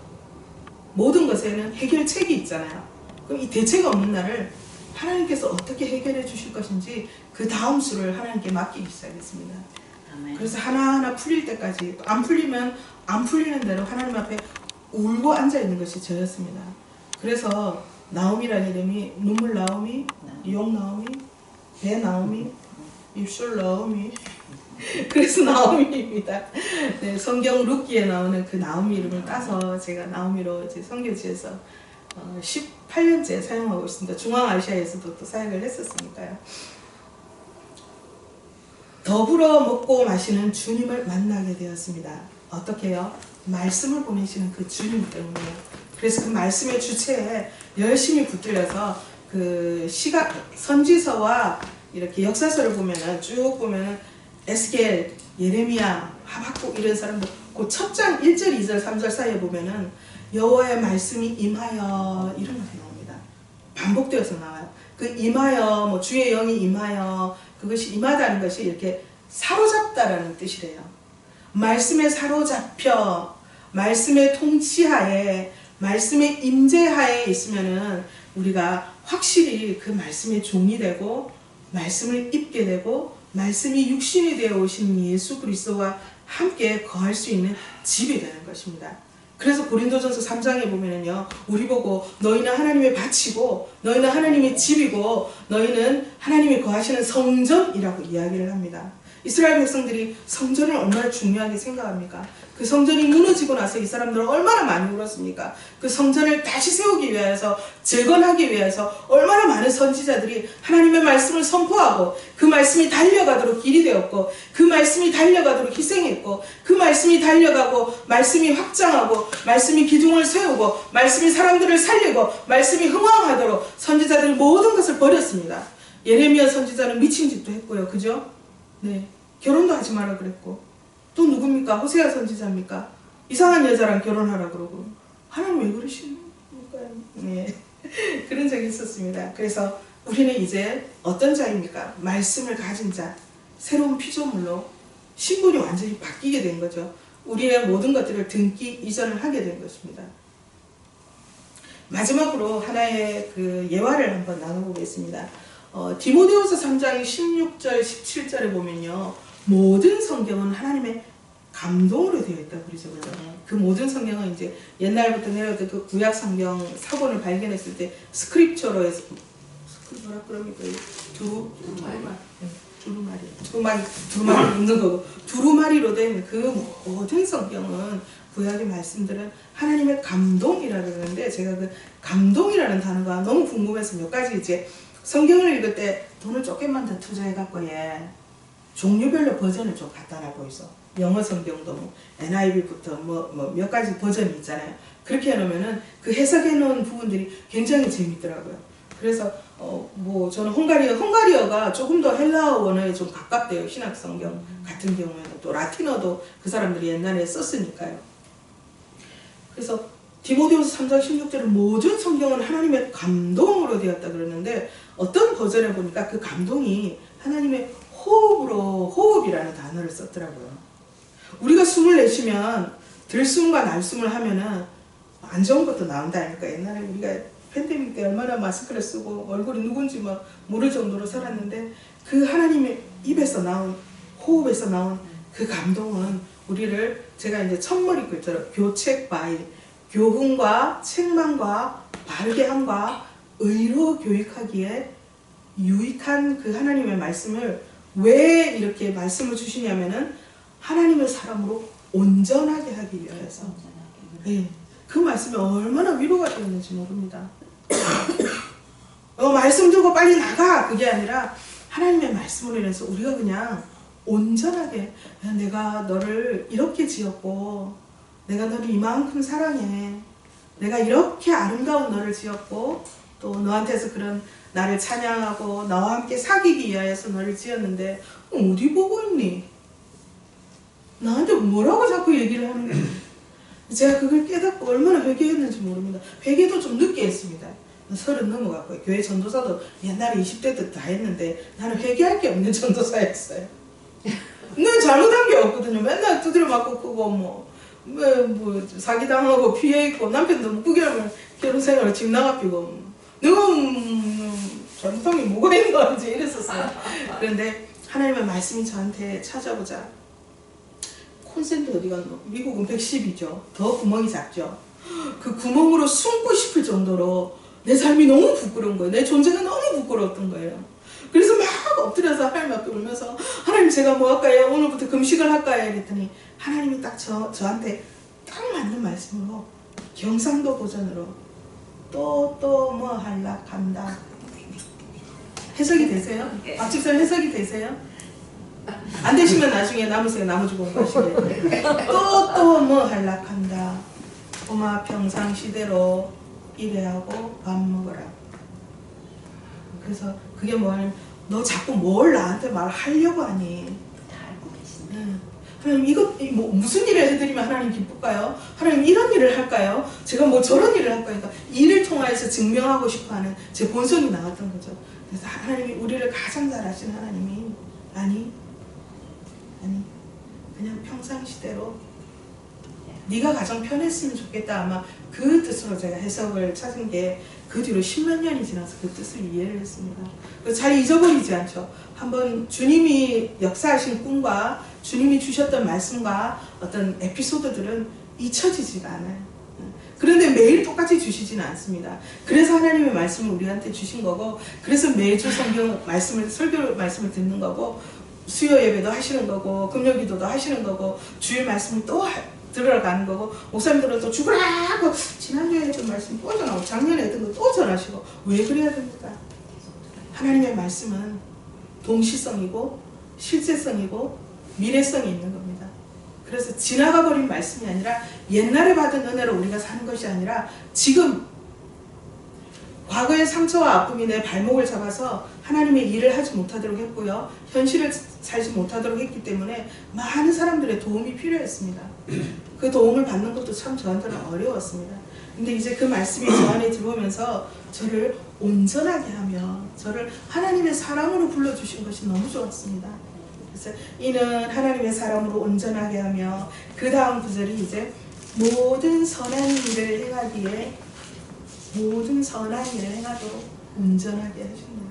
모든 것에는 해결책이 있잖아요. 그럼 이 대책 없는 날을 하나님께서 어떻게 해결해 주실 것인지 그 다음 수를 하나님께 맡기기 시작했습니다. 아멘. 그래서 하나하나 풀릴 때까지 안 풀리면 안 풀리는 대로 하나님 앞에 울고 앉아있는 것이 저였습니다. 그래서 나옴이라는 이름이 눈물 나옴이, 용 나옴이, 배 나옴이, 입술 나옴이 그래서 나오미입니다. 네, 성경 룻기에 나오는 그 나오미 이름을 따서 제가 나오미로 이제 선교지에서 18년째 사용하고 있습니다. 중앙아시아에서도 또 사역을 했었으니까요. 더불어 먹고 마시는 주님을 만나게 되었습니다. 어떻게요? 말씀을 보내시는 그 주님 때문에요. 그래서 그 말씀의 주체에 열심히 붙들려서 그 선지서와 이렇게 역사서를 보면은 쭉 보면은 에스겔, 예레미야, 하박국 이런 사람들 그 첫 장 1절, 2절, 3절 사이에 보면은 여호와의 말씀이 임하여 이런 것이 나옵니다. 반복되어서 나와요. 그 임하여, 뭐 주의 영이 임하여 그것이 임하다는 것이 이렇게 사로잡다라는 뜻이래요. 말씀에 사로잡혀 말씀의 통치하에 말씀의 임재하에 있으면은 우리가 확실히 그 말씀의 종이 되고 말씀을 입게 되고 말씀이 육신이 되어 오신 예수 그리스도와 함께 거할 수 있는 집이 되는 것입니다. 그래서 고린도전서 3장에 보면은요, 우리 보고 너희는 하나님의 밭이고 너희는 하나님의 집이고 너희는 하나님이 거하시는 성전이라고 이야기를 합니다. 이스라엘 백성들이 성전을 얼마나 중요하게 생각합니까? 그 성전이 무너지고 나서 이 사람들은 얼마나 많이 울었습니까? 그 성전을 다시 세우기 위해서 재건하기 위해서 얼마나 많은 선지자들이 하나님의 말씀을 선포하고 그 말씀이 달려가도록 길이 되었고 그 말씀이 달려가도록 희생했고 그 말씀이 달려가고 말씀이 확장하고 말씀이 기둥을 세우고 말씀이 사람들을 살리고 말씀이 흥왕하도록 선지자들이 모든 것을 버렸습니다. 예레미야 선지자는 미친 짓도 했고요. 그죠? 네, 결혼도 하지 마라 그랬고 또 누굽니까? 호세아 선지자입니까? 이상한 여자랑 결혼하라 그러고 하나님 왜 그러십니까? 네, 그런 적이 있었습니다. 그래서 우리는 이제 어떤 자입니까? 말씀을 가진 자, 새로운 피조물로 신분이 완전히 바뀌게 된 거죠. 우리의 모든 것들을 등기 이전을 하게 된 것입니다. 마지막으로 하나의 그 예화를 한번 나눠보겠습니다. 디모데후서 3장 16절 17절에 보면요, 모든 성경은 하나님의 감동으로 되어 있다고 그러죠. 그 모든 성경은 이제 옛날부터 내려오던 그 구약 성경 사본을 발견했을 때 스크립처로 해서 뭐라 그럽니까? 두루마리 있는 거고 두루마리로 된 그 모든 성경은 구약의 말씀들은 하나님의 감동이라 그러는데 제가 그 감동이라는 단어가 너무 궁금해서 몇 가지 이제 성경을 읽을 때 돈을 조금만 더 투자해갖고 종류별로 버전을 좀 갖다 놔고 있어. 영어 성경도 뭐 NIV부터 뭐 몇 가지 버전이 있잖아요. 그렇게 해놓으면은 그 해석해 놓은 부분들이 굉장히 재밌더라고요. 그래서 뭐 저는 헝가리어가 조금 더 헬라어 원어에 좀 가깝대요. 신약 성경 같은 경우에는 또 라틴어도 그 사람들이 옛날에 썼으니까요. 그래서 디모데후서 3장 16절은 모든 성경은 하나님의 감동으로 되었다 그러는데 어떤 버전에 보니까 그 감동이 하나님의 호흡이라는 단어를 썼더라고요. 우리가 숨을 내쉬면 들숨과 날숨을 하면은 안 좋은 것도 나온다 하니까 옛날에 우리가 팬데믹 때 얼마나 마스크를 쓰고 얼굴이 누군지 막 모를 정도로 살았는데 그 하나님의 입에서 나온 호흡에서 나온 그 감동은 우리를 제가 이제 첫머리 글자로 교책바이 교훈과 책망과 바르게 함과 의로 교육하기에 유익한 그 하나님의 말씀을 왜 이렇게 말씀을 주시냐면은 하나님의 사람으로 온전하게 하기 위해서. 네, 그 말씀이 얼마나 위로가 되었는지 모릅니다. 말씀 듣고 빨리 나가 그게 아니라 하나님의 말씀으로 인해서 우리가 그냥 온전하게 내가 너를 이렇게 지었고 내가 너를 이만큼 사랑해 내가 이렇게 아름다운 너를 지었고 또 너한테서 그런 나를 찬양하고 나와 함께 사귀기 위하여서 너를 지었는데 어디 보고 있니? 나한테 뭐라고 자꾸 얘기를 하는 거야? 제가 그걸 깨닫고 얼마나 회개했는지 모릅니다. 회개도 좀 늦게 했습니다. 30 넘어갔고요. 교회 전도사도 옛날에 20대 때 다 했는데 나는 회개할 게 없는 전도사였어요. 난 잘못한 게 없거든요. 맨날 두드려 맞고 크고 뭐 사기당하고 피해 있고 남편도 묵국이라면 결혼생활을 집 나가피고 내가 잘못한 게 뭐가 있는 건지 이랬었어요. 그런데 하나님의 말씀이 저한테 찾아보자. 콘센트 어디 갔노? 미국은 110이죠. 더 구멍이 작죠. 그 구멍으로 숨고 싶을 정도로 내 삶이 너무 부끄러운 거예요. 내 존재가 너무 부끄러웠던 거예요. 그래서 막 엎드려서 하나님 앞에 울면서 하나님 제가 뭐 할까요? 오늘부터 금식을 할까요? 이랬더니 하나님이 딱 저한테 딱 맞는 말씀으로 경상도 버전으로 또 뭐 할락 한다. 해석이 되세요? 박 집사님 해석이 되세요? 안 되시면 나중에 남으세요. 나머지 공부하시게. 또 뭐 할락한다. 엄마 평상시대로 일해하고 밥 먹어라. 그래서 그게 뭐냐면 너 자꾸 뭘 나한테 말하려고 하니? 다 알고 계신데. 하나님 이거 뭐 무슨 일을 해드리면 하나님 기쁠까요? 하나님 이런 일을 할까요? 제가 뭐 저런 일을 할까요? 그러니까 일을 통해서 증명하고 싶어하는 제 본성이 나왔던 거죠. 그래서 하나님이 우리를 가장 잘 아시는 하나님이 아니 그냥 평상시대로 네가 가장 편했으면 좋겠다. 아마 그 뜻으로 제가 해석을 찾은 게 그 뒤로 10몇 년이 지나서 그 뜻을 이해를 했습니다. 잘 잊어버리지 않죠. 한번 주님이 역사하신 꿈과 주님이 주셨던 말씀과 어떤 에피소드들은 잊혀지지가 않아요. 그런데 매일 똑같이 주시지는 않습니다. 그래서 하나님의 말씀을 우리한테 주신 거고 그래서 매주 성경 말씀을 설교 말씀을 듣는 거고 수요 예배도 하시는 거고 금요 기도도 하시는 거고 주일 말씀을 또 들어가는 거고 목사님들은 또 죽으라 하고 지난주에 했던 말씀 또 전하고 작년에 했던 거 또 전하시고 왜 그래야 됩니까? 하나님의 말씀은 동시성이고 실제성이고 미래성이 있는 겁니다. 그래서 지나가 버린 말씀이 아니라 옛날에 받은 은혜로 우리가 사는 것이 아니라 지금 과거의 상처와 아픔이 내 발목을 잡아서 하나님의 일을 하지 못하도록 했고요. 현실을 살지 못하도록 했기 때문에 많은 사람들의 도움이 필요했습니다. 그 도움을 받는 것도 참 저한테는 어려웠습니다. 근데 이제 그 말씀이 저 안에 들어오면서 저를 온전하게 하며 저를 하나님의 사람으로 불러주신 것이 너무 좋았습니다. 그래서 이는 하나님의 사람으로 온전하게 하며 그 다음 구절이 이제 모든 선한 일을 행하기에 모든 선한 일을 행하도록 온전하게 하신다.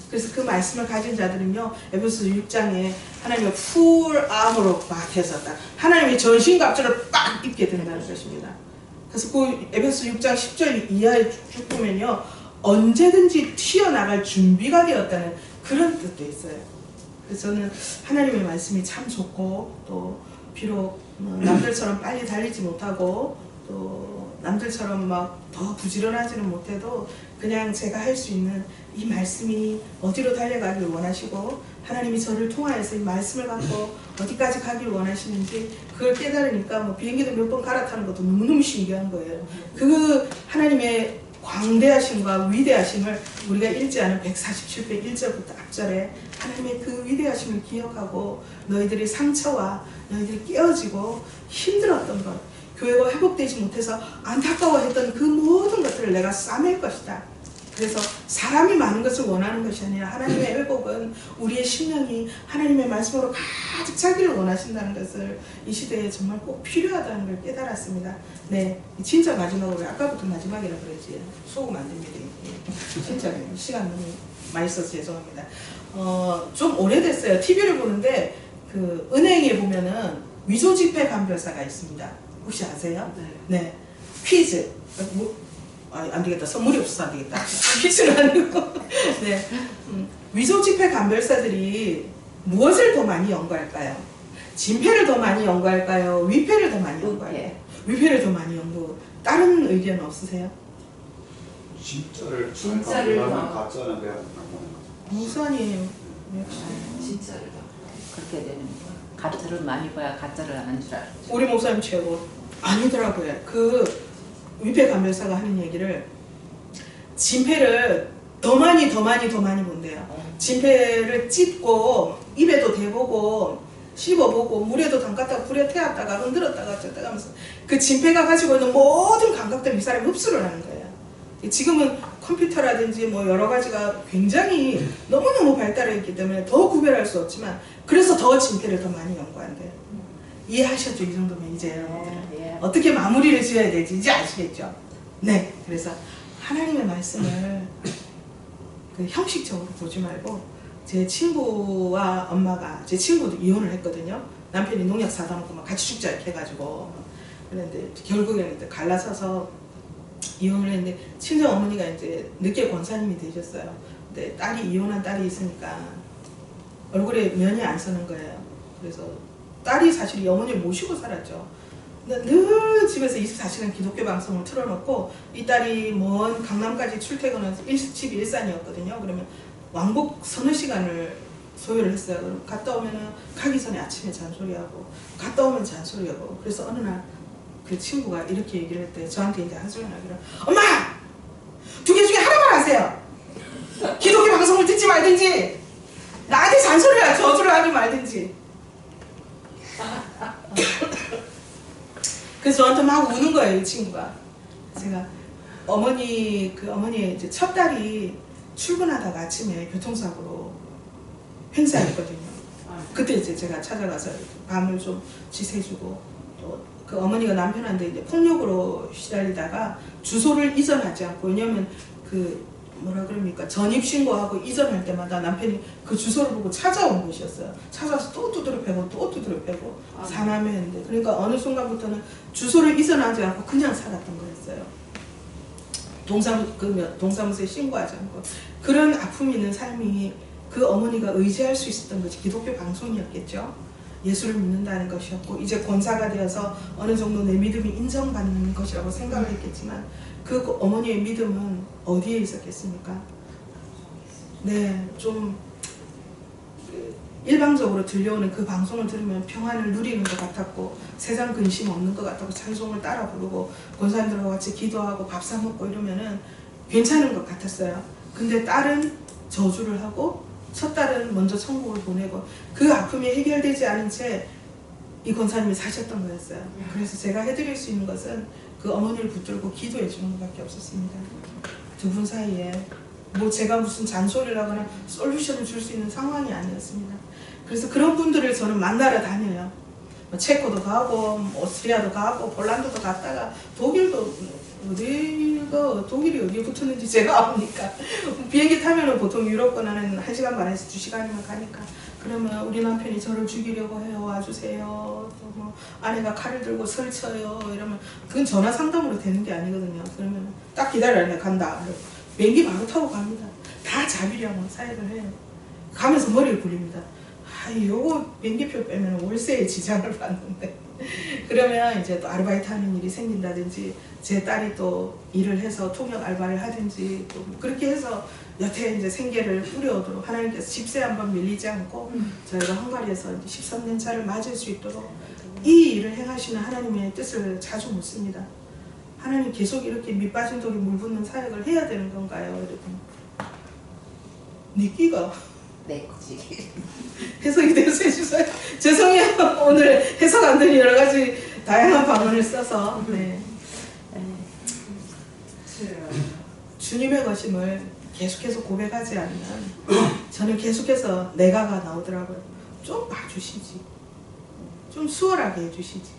그래서 그 말씀을 가진 자들은요 에베소서 6장에 하나님의 풀 아머로 막 해서 딱 하나님의 전신갑주를 빡 입게 된다는 것입니다. 그래서 그 에베소서 6장 10절 이하에 쭉 보면요 언제든지 튀어나갈 준비가 되었다는 그런 뜻도 있어요. 그래서 저는 하나님의 말씀이 참 좋고 또 비록 남들처럼 빨리 달리지 못하고 또 남들처럼 막 더 부지런하지는 못해도 그냥 제가 할 수 있는 이 말씀이 어디로 달려가길 원하시고 하나님이 저를 통하여서 이 말씀을 갖고 어디까지 가길 원하시는지 그걸 깨달으니까 뭐 비행기도 몇 번 갈아타는 것도 너무너무 신기한 거예요. 그 하나님의 광대하심과 위대하심을 우리가 읽지 않은 147편 1절부터 앞절에 하나님의 그 위대하심을 기억하고 너희들의 상처와 너희들이 깨어지고 힘들었던 것, 교회가 회복되지 못해서 안타까워했던 그 모든 것들을 내가 싸맬 것이다. 그래서 사람이 많은 것을 원하는 것이 아니라 하나님의 회복은 우리의 심령이 하나님의 말씀으로 가득 차기를 원하신다는 것을 이 시대에 정말 꼭 필요하다는 걸 깨달았습니다. 네, 진짜 마지막으로, 아까부터 마지막이라 그러지 소금 안 됩니다. 진짜 시간 너무 많이 써서 죄송합니다. 좀 오래됐어요. TV를 보는데 그 은행에 보면은 위조지폐 감별사가 있습니다. 혹시 아세요? 네. 퀴즈. 안 되겠다. 선물이 없어서 안 되겠다. 퀴즈는 아니고. 네. 위조지폐 감별사들이 무엇을 더 많이 연구할까요? 진폐를 더 많이 연구할까요? 위폐를 더 많이 연구할까요? 위폐를 더 많이 연구. 다른 의견 없으세요? 진짜를 가짜는 왜 목사님. 진짜를 그렇게 되는 거야. 가짜를 많이 봐야 가짜를 아는 줄 알았지. 우리 목사님 최고. 아니더라고요. 그 위폐 감별사가 하는 얘기를 진폐를 더 많이 본대요. 진폐를 찝고 입에도 대보고 씹어보고 물에도 담갔다가 불에 태웠다가 흔들었다가 어쩌다가 하면서 그 진폐가 가지고 있는 모든 감각들을 이 사람이 흡수를 하는 거예요. 지금은 컴퓨터라든지 뭐 여러 가지가 굉장히 너무너무 발달해 있기 때문에 더 구별할 수 없지만 그래서 더 진폐를 더 많이 연구한대요. 이해하셨죠? 이 정도면 이제 여러분들은 예. 어떻게 마무리를 지어야 되지 이제 아시겠죠? 네, 그래서 하나님의 말씀을 그 형식적으로 보지 말고 제 친구와 엄마가 제 친구도 이혼을 했거든요. 남편이 농약 사다 놓고 막 같이 죽자 이렇게 해가지고 그런데 결국에는 이제 갈라서서 이혼을 했는데 친정 어머니가 이제 늦게 권사님이 되셨어요. 근데 딸이 이혼한 딸이 있으니까 얼굴에 면이 안 서는 거예요. 그래서 딸이 사실 이 어머니를 모시고 살았죠. 근데 늘 집에서 24시간 기독교 방송을 틀어놓고 이 딸이 먼 강남까지 출퇴근해서 집이 일산이었거든요. 그러면 왕복 서너 시간을 소요를 했어요. 그럼 갔다 오면은 가기 전에 아침에 잔소리하고 갔다 오면 잔소리하고 그래서 어느 날 그 친구가 이렇게 얘기를 했대요. 저한테 이제 한소리 나기를 엄마! 2개 중에 하나만 하세요. 기독교 방송을 듣지 말든지 나한테 잔소리를 저주를 하지 말든지. 그래서 저한테 막 우는 거예요, 이 친구가. 제가 어머니의 이제 첫 딸이 출근하다가 아침에 교통사고로 횡사했거든요. 그때 이제 제가 찾아가서 밤을 좀 지새주고 또 그 어머니가 남편한테 이제 폭력으로 시달리다가 주소를 이전하지 않고 왜냐면 그 뭐라 그럽니까 전입신고하고 이전할 때마다 남편이 그 주소를 보고 찾아온 곳이었어요. 찾아와서 또 두드려 패고 또 두드려 패고 사남매인데 그러니까 어느 순간부터는 주소를 이전하지 않고 그냥 살았던 거였어요. 동사무소에 신고하지 않고 그런 아픔이 있는 삶이 그 어머니가 의지할 수 있었던 것이 기독교 방송이었겠죠. 예수를 믿는다는 것이었고 이제 권사가 되어서 어느 정도 내 믿음이 인정받는 것이라고 생각을 했겠지만 그 어머니의 믿음은 어디에 있었겠습니까? 네, 좀 일방적으로 들려오는 그 방송을 들으면 평안을 누리는 것 같았고 세상 근심 없는 것 같다고 찬송을 따라 부르고 권사님들과 같이 기도하고 밥 사 먹고 이러면은 괜찮은 것 같았어요. 근데 딸은 저주를 하고 첫 딸은 먼저 천국을 보내고 그 아픔이 해결되지 않은 채 이 권사님이 사셨던 거였어요. 그래서 제가 해드릴 수 있는 것은 그 어머니를 붙들고 기도해 주는 것밖에 없었습니다. 두 분 사이에 뭐 제가 무슨 잔소리를 하거나 솔루션을 줄 수 있는 상황이 아니었습니다. 그래서 그런 분들을 저는 만나러 다녀요. 체코도 가고 오스트리아도 가고 폴란드도 갔다가 독일도 독일이 어디에 붙었는지 제가 압니까? 비행기 타면은 보통 유럽권은 1시간 반에서 2시간이면 가니까 그러면 우리 남편이 저를 죽이려고 해요. 와주세요. 또 뭐 아내가 칼을 들고 설쳐요. 이러면 그건 전화 상담으로 되는 게 아니거든요. 그러면 딱 기다려 내가 간다. 비행기 바로 타고 갑니다. 다 자비량으로 사역을 해요. 가면서 머리를 굴립니다. 요거 비행기표 빼면 월세에 지장을 받는데 그러면 이제 또 아르바이트 하는 일이 생긴다든지 제 딸이 또 일을 해서 통역 알바를 하든지 또 그렇게 해서 여태 이제 생계를 꾸려오도록 하나님께서 집세 한번 밀리지 않고 저희가 헝가리에서 이제 13년 차를 맞을 수 있도록 이 일을 행하시는 하나님의 뜻을 자주 묻습니다. 하나님 계속 이렇게 밑빠진 독에 물 붓는 사역을 해야 되는 건가요, 여러분? 니끼가 내 거지. 해석이 돼서 해주세요. 죄송해요. 오늘 해석 안 되는 여러 가지 다양한 방언을 써서. 네. 주님의 것임을 계속해서 고백하지 않으면 저는 계속해서 내가가 나오더라고요. 좀 봐주시지. 좀 수월하게 해주시지.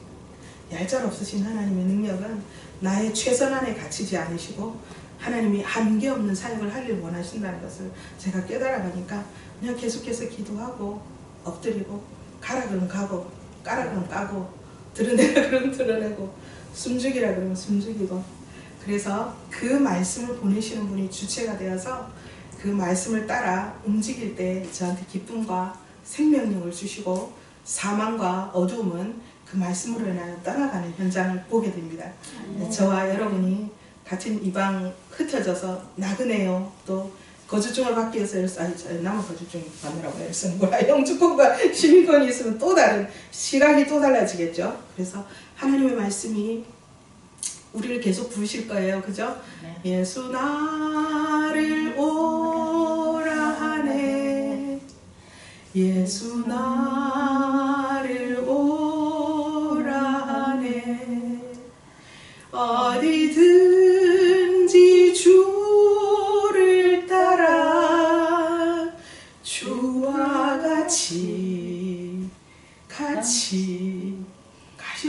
얄짤없으신 하나님의 능력은 나의 최선안에 갇히지 않으시고 하나님이 한계없는 사역을 하길 원하신다는 것을 제가 깨달아가니까 그냥 계속해서 기도하고 엎드리고 가라 그러면 가고 까라 그러면 까고 드러내라 그러면 드러내고 숨죽이라 그러면 숨죽이고 그래서 그 말씀을 보내시는 분이 주체가 되어서 그 말씀을 따라 움직일 때 저한테 기쁨과 생명력을 주시고 사망과 어두움은 그 말씀으로 인하여 떠나가는 현장을 보게 됩니다. 저와 여러분이 같은 이방 흩어져서 나그네요. 또 거주증을 받기 위해서 남은 거주증 받느라고 애를 쓰는 거라 영주권과 시민권이 있으면 또 다른 시각이 또 달라지겠죠. 그래서 하나님의 말씀이 우리를 계속 부르실 거예요. 그죠? 네. 예수 나를 오라 하네 예수 나를 오라 하네 어디든지 주를 따라 주와 같이 가실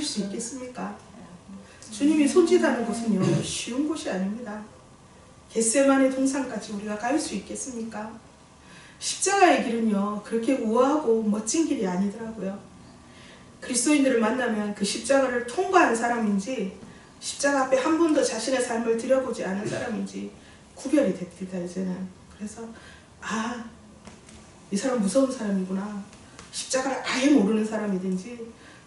수 있겠습니까? 주님이 손짓하는 곳은요 쉬운 곳이 아닙니다. 겟세마네 동산까지 우리가 갈 수 있겠습니까? 십자가의 길은요 그렇게 우아하고 멋진 길이 아니더라고요. 그리스도인들을 만나면 그 십자가를 통과한 사람인지 십자가 앞에 한 번도 자신의 삶을 들여보지 않은 사람인지 구별이 됩니다. 이제는. 그래서 이 사람 무서운 사람이구나. 십자가를 아예 모르는 사람이든지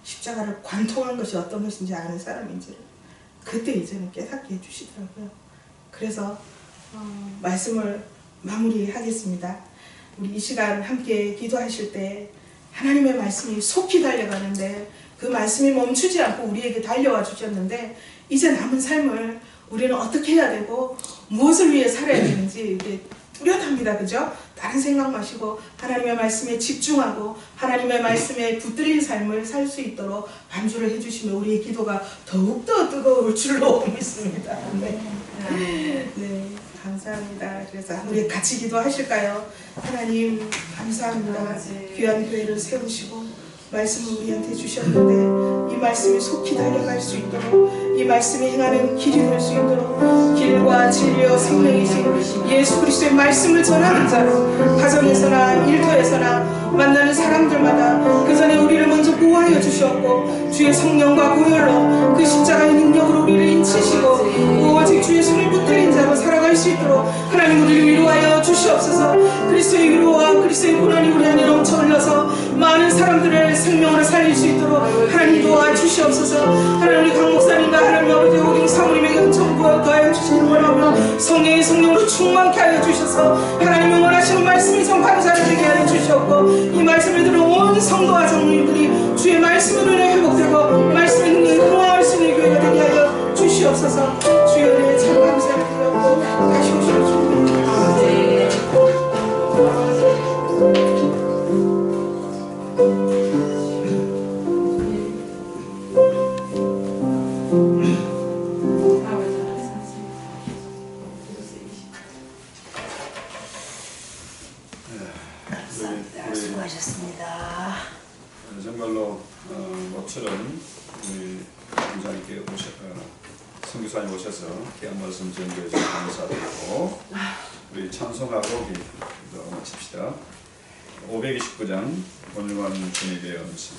십자가를 관통한 것이 어떤 것인지 아는 사람인지를 그때 이제는 깨닫게 해주시더라고요. 그래서 말씀을 마무리하겠습니다. 우리 이 시간 함께 기도하실 때 하나님의 말씀이 속히 달려가는데 그 말씀이 멈추지 않고 우리에게 달려와 주셨는데 이제 남은 삶을 우리는 어떻게 해야 되고 무엇을 위해 살아야 되는지 이게 뚜렷합니다. 그죠? 다른 생각 마시고 하나님의 말씀에 집중하고 하나님의 말씀에 붙들린 삶을 살 수 있도록 반주를 해주시면 우리의 기도가 더욱더 뜨거울 줄로 믿습니다. 네, 감사합니다. 그래서 우리 같이 기도하실까요? 하나님 감사합니다. 귀한 교회를 세우시고 말씀을 우리한테 주셨는데 이 말씀이 속히 달려갈 수 있도록 이 말씀이 행하는 길이 될 수 있도록 길과 진리와 생명이신 예수 그리스도의 말씀을 전하는 자로 가정에서나 일터에서나 만나는 사람들마다 그 전에 우리를 먼저 보호하여 주셨고 주의 성령과 보혈로 그 십자가의 능력으로 우리를 인치시고 오직 주의 손을 붙들린 자로 살아갈 수 있도록 하나님 우리를 위로하여 주시옵소서. 그리스도의 위로와 그리스도의 고난이 우리 안에 넘쳐 흘러서 많은 사람들의 생명을 살릴 수 있도록 하나님 도와주시옵소서. 하나님 우리 강 목사님과 하나님 아버지 오긴 사모님에게 은총 부어 더하여 주시는 원하며 성령의 성령으로 충만케 하여 주셔서 하나님이 원하시는 말씀이 전파로 자라되게 하여 주시옵고 이 말씀을 들은 온 성도와 장로님들이 주의 말씀으로 인해 회복되고 말씀의 능력에 흥황할 수 있는 교회가 되게 하여 주시옵소서. 주의 은혜에 참 감사를 드렸고 다시 오시는 주님 수고하셨습니다. 정말로 모처럼 우리 원장님께 선교사님 오셔서 귀한 말씀 전해 주셔서 감사드리고 우리 찬송하고 기도 마칩시다. 529장 온유한 주님의 음성.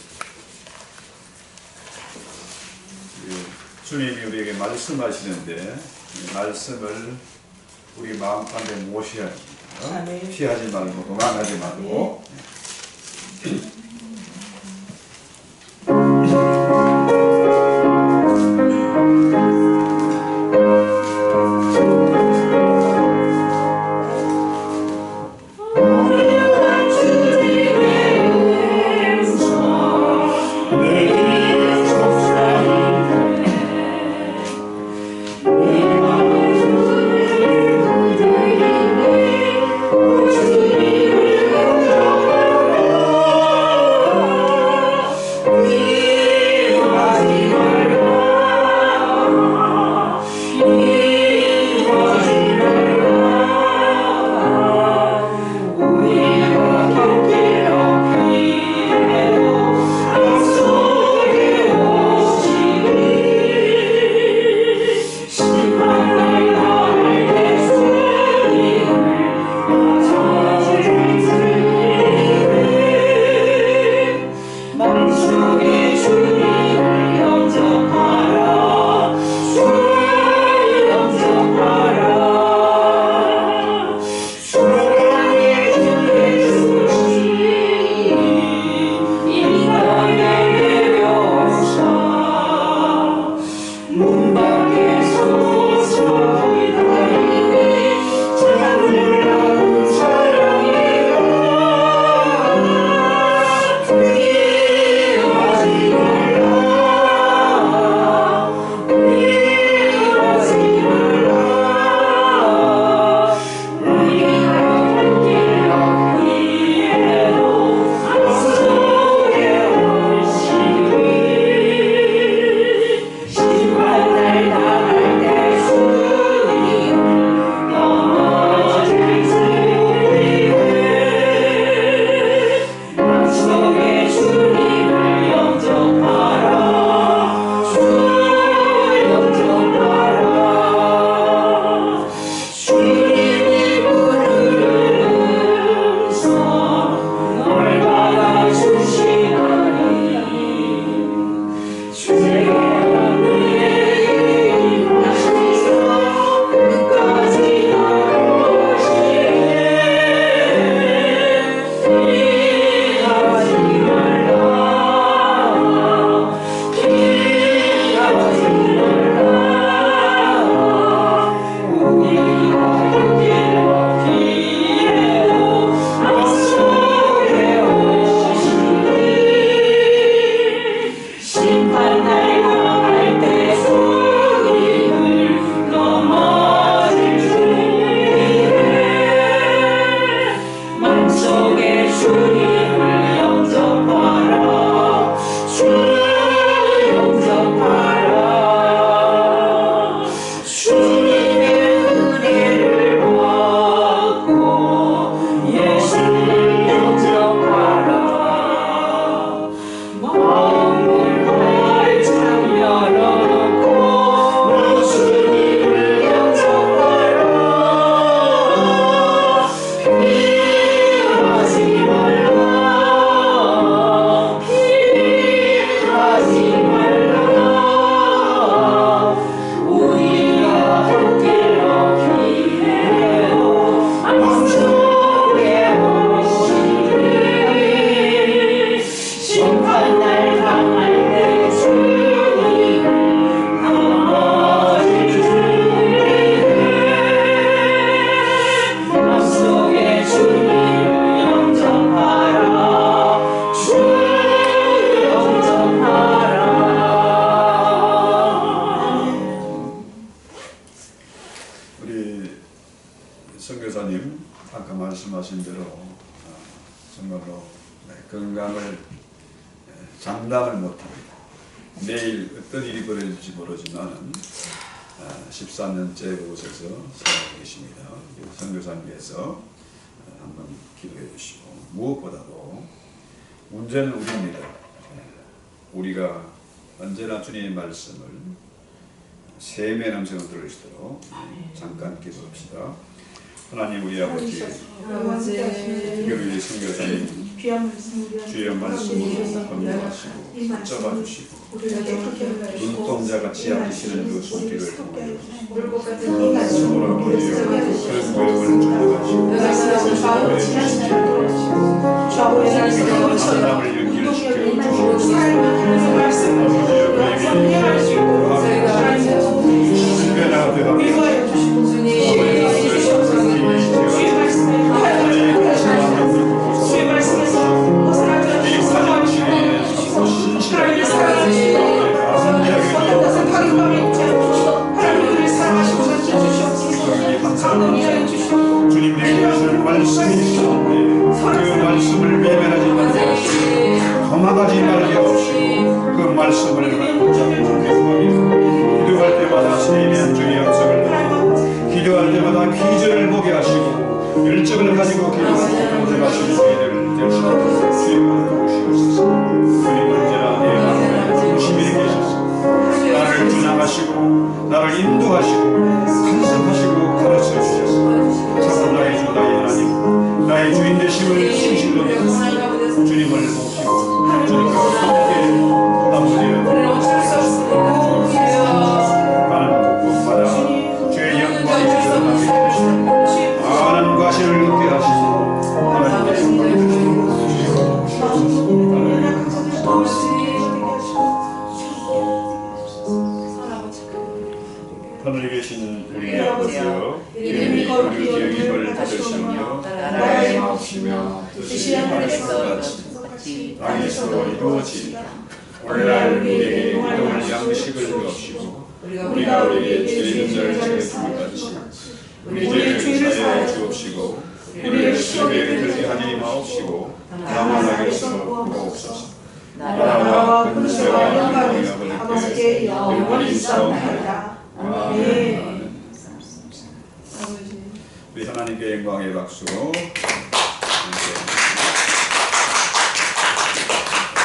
주님이 우리에게 말씀하시는데 이 말씀을 우리 마음가운데 모셔야 합니다. 피하지 말고 도망하지 말고 장담을 못합니다. 내일 어떤 일이 벌어질지 모르지만 13년째 그곳에서 살고 계십니다. 선교사님께서 한번 기도해 주시고, 무엇보다도 문제는 우리입니다. 우리가 언제나 주님의 말씀을 샘의 음성을 들을 수 있도록 잠깐 기도합시다. 하나님, 우리 아버지, 특별히 선교사님 주의 말씀으로 건너하시고 붙잡아주시고 눈동자같이 아프시는 그 손길을 통하여 말씀으로 보여 그 고역을 전해가시고 사람을 연결시켜 주님의 말씀이 그 말씀을 외면하지 말고 도망가지 말게 하시고 그 말씀을 붙잡고 기도할 때마다 세미한 주의 영성을 듣고 기도할 때마다 기절을 보게 하시고 열정을 가지고 기도하시고 고백하시는 저희들을 되시고 주님을 도우시옵소서. 주님 언제나 내 마음에 중심이 계셔서 나를 주장하시고 나를 인도하시고 간섭하시고 가르쳐 주셔서 참으로 나의 주 나의 하나님 나의 주인 되심을 진실로 믿고 주님을 모시고 주님과 함께 부담스러워 가는 곳곳마다 주의 영광이 드러나게 되시고 많은 과실을 얻게 하시고 하나님의 영광이 하늘에 계신 우리 아버지여, 이름이 거룩히 여김을 받으시며 나라의 마옵시며 뜻이 하늘에서 같이 땅에서도 이루어지이다. 오늘날 우리에게 일용할 양식을 주옵시고 우리가 우리에게 죄 있는 자를 제하여 같이 우리 죄를 사하여 주옵시고 우리를 시험에 들게 하지 마옵시고 다만 악에서 구하옵소서. 나라와 권세와 영광이 아버지께 영원히 있사옵나이다. 아멘. 우리 하나님께 영광의 박수.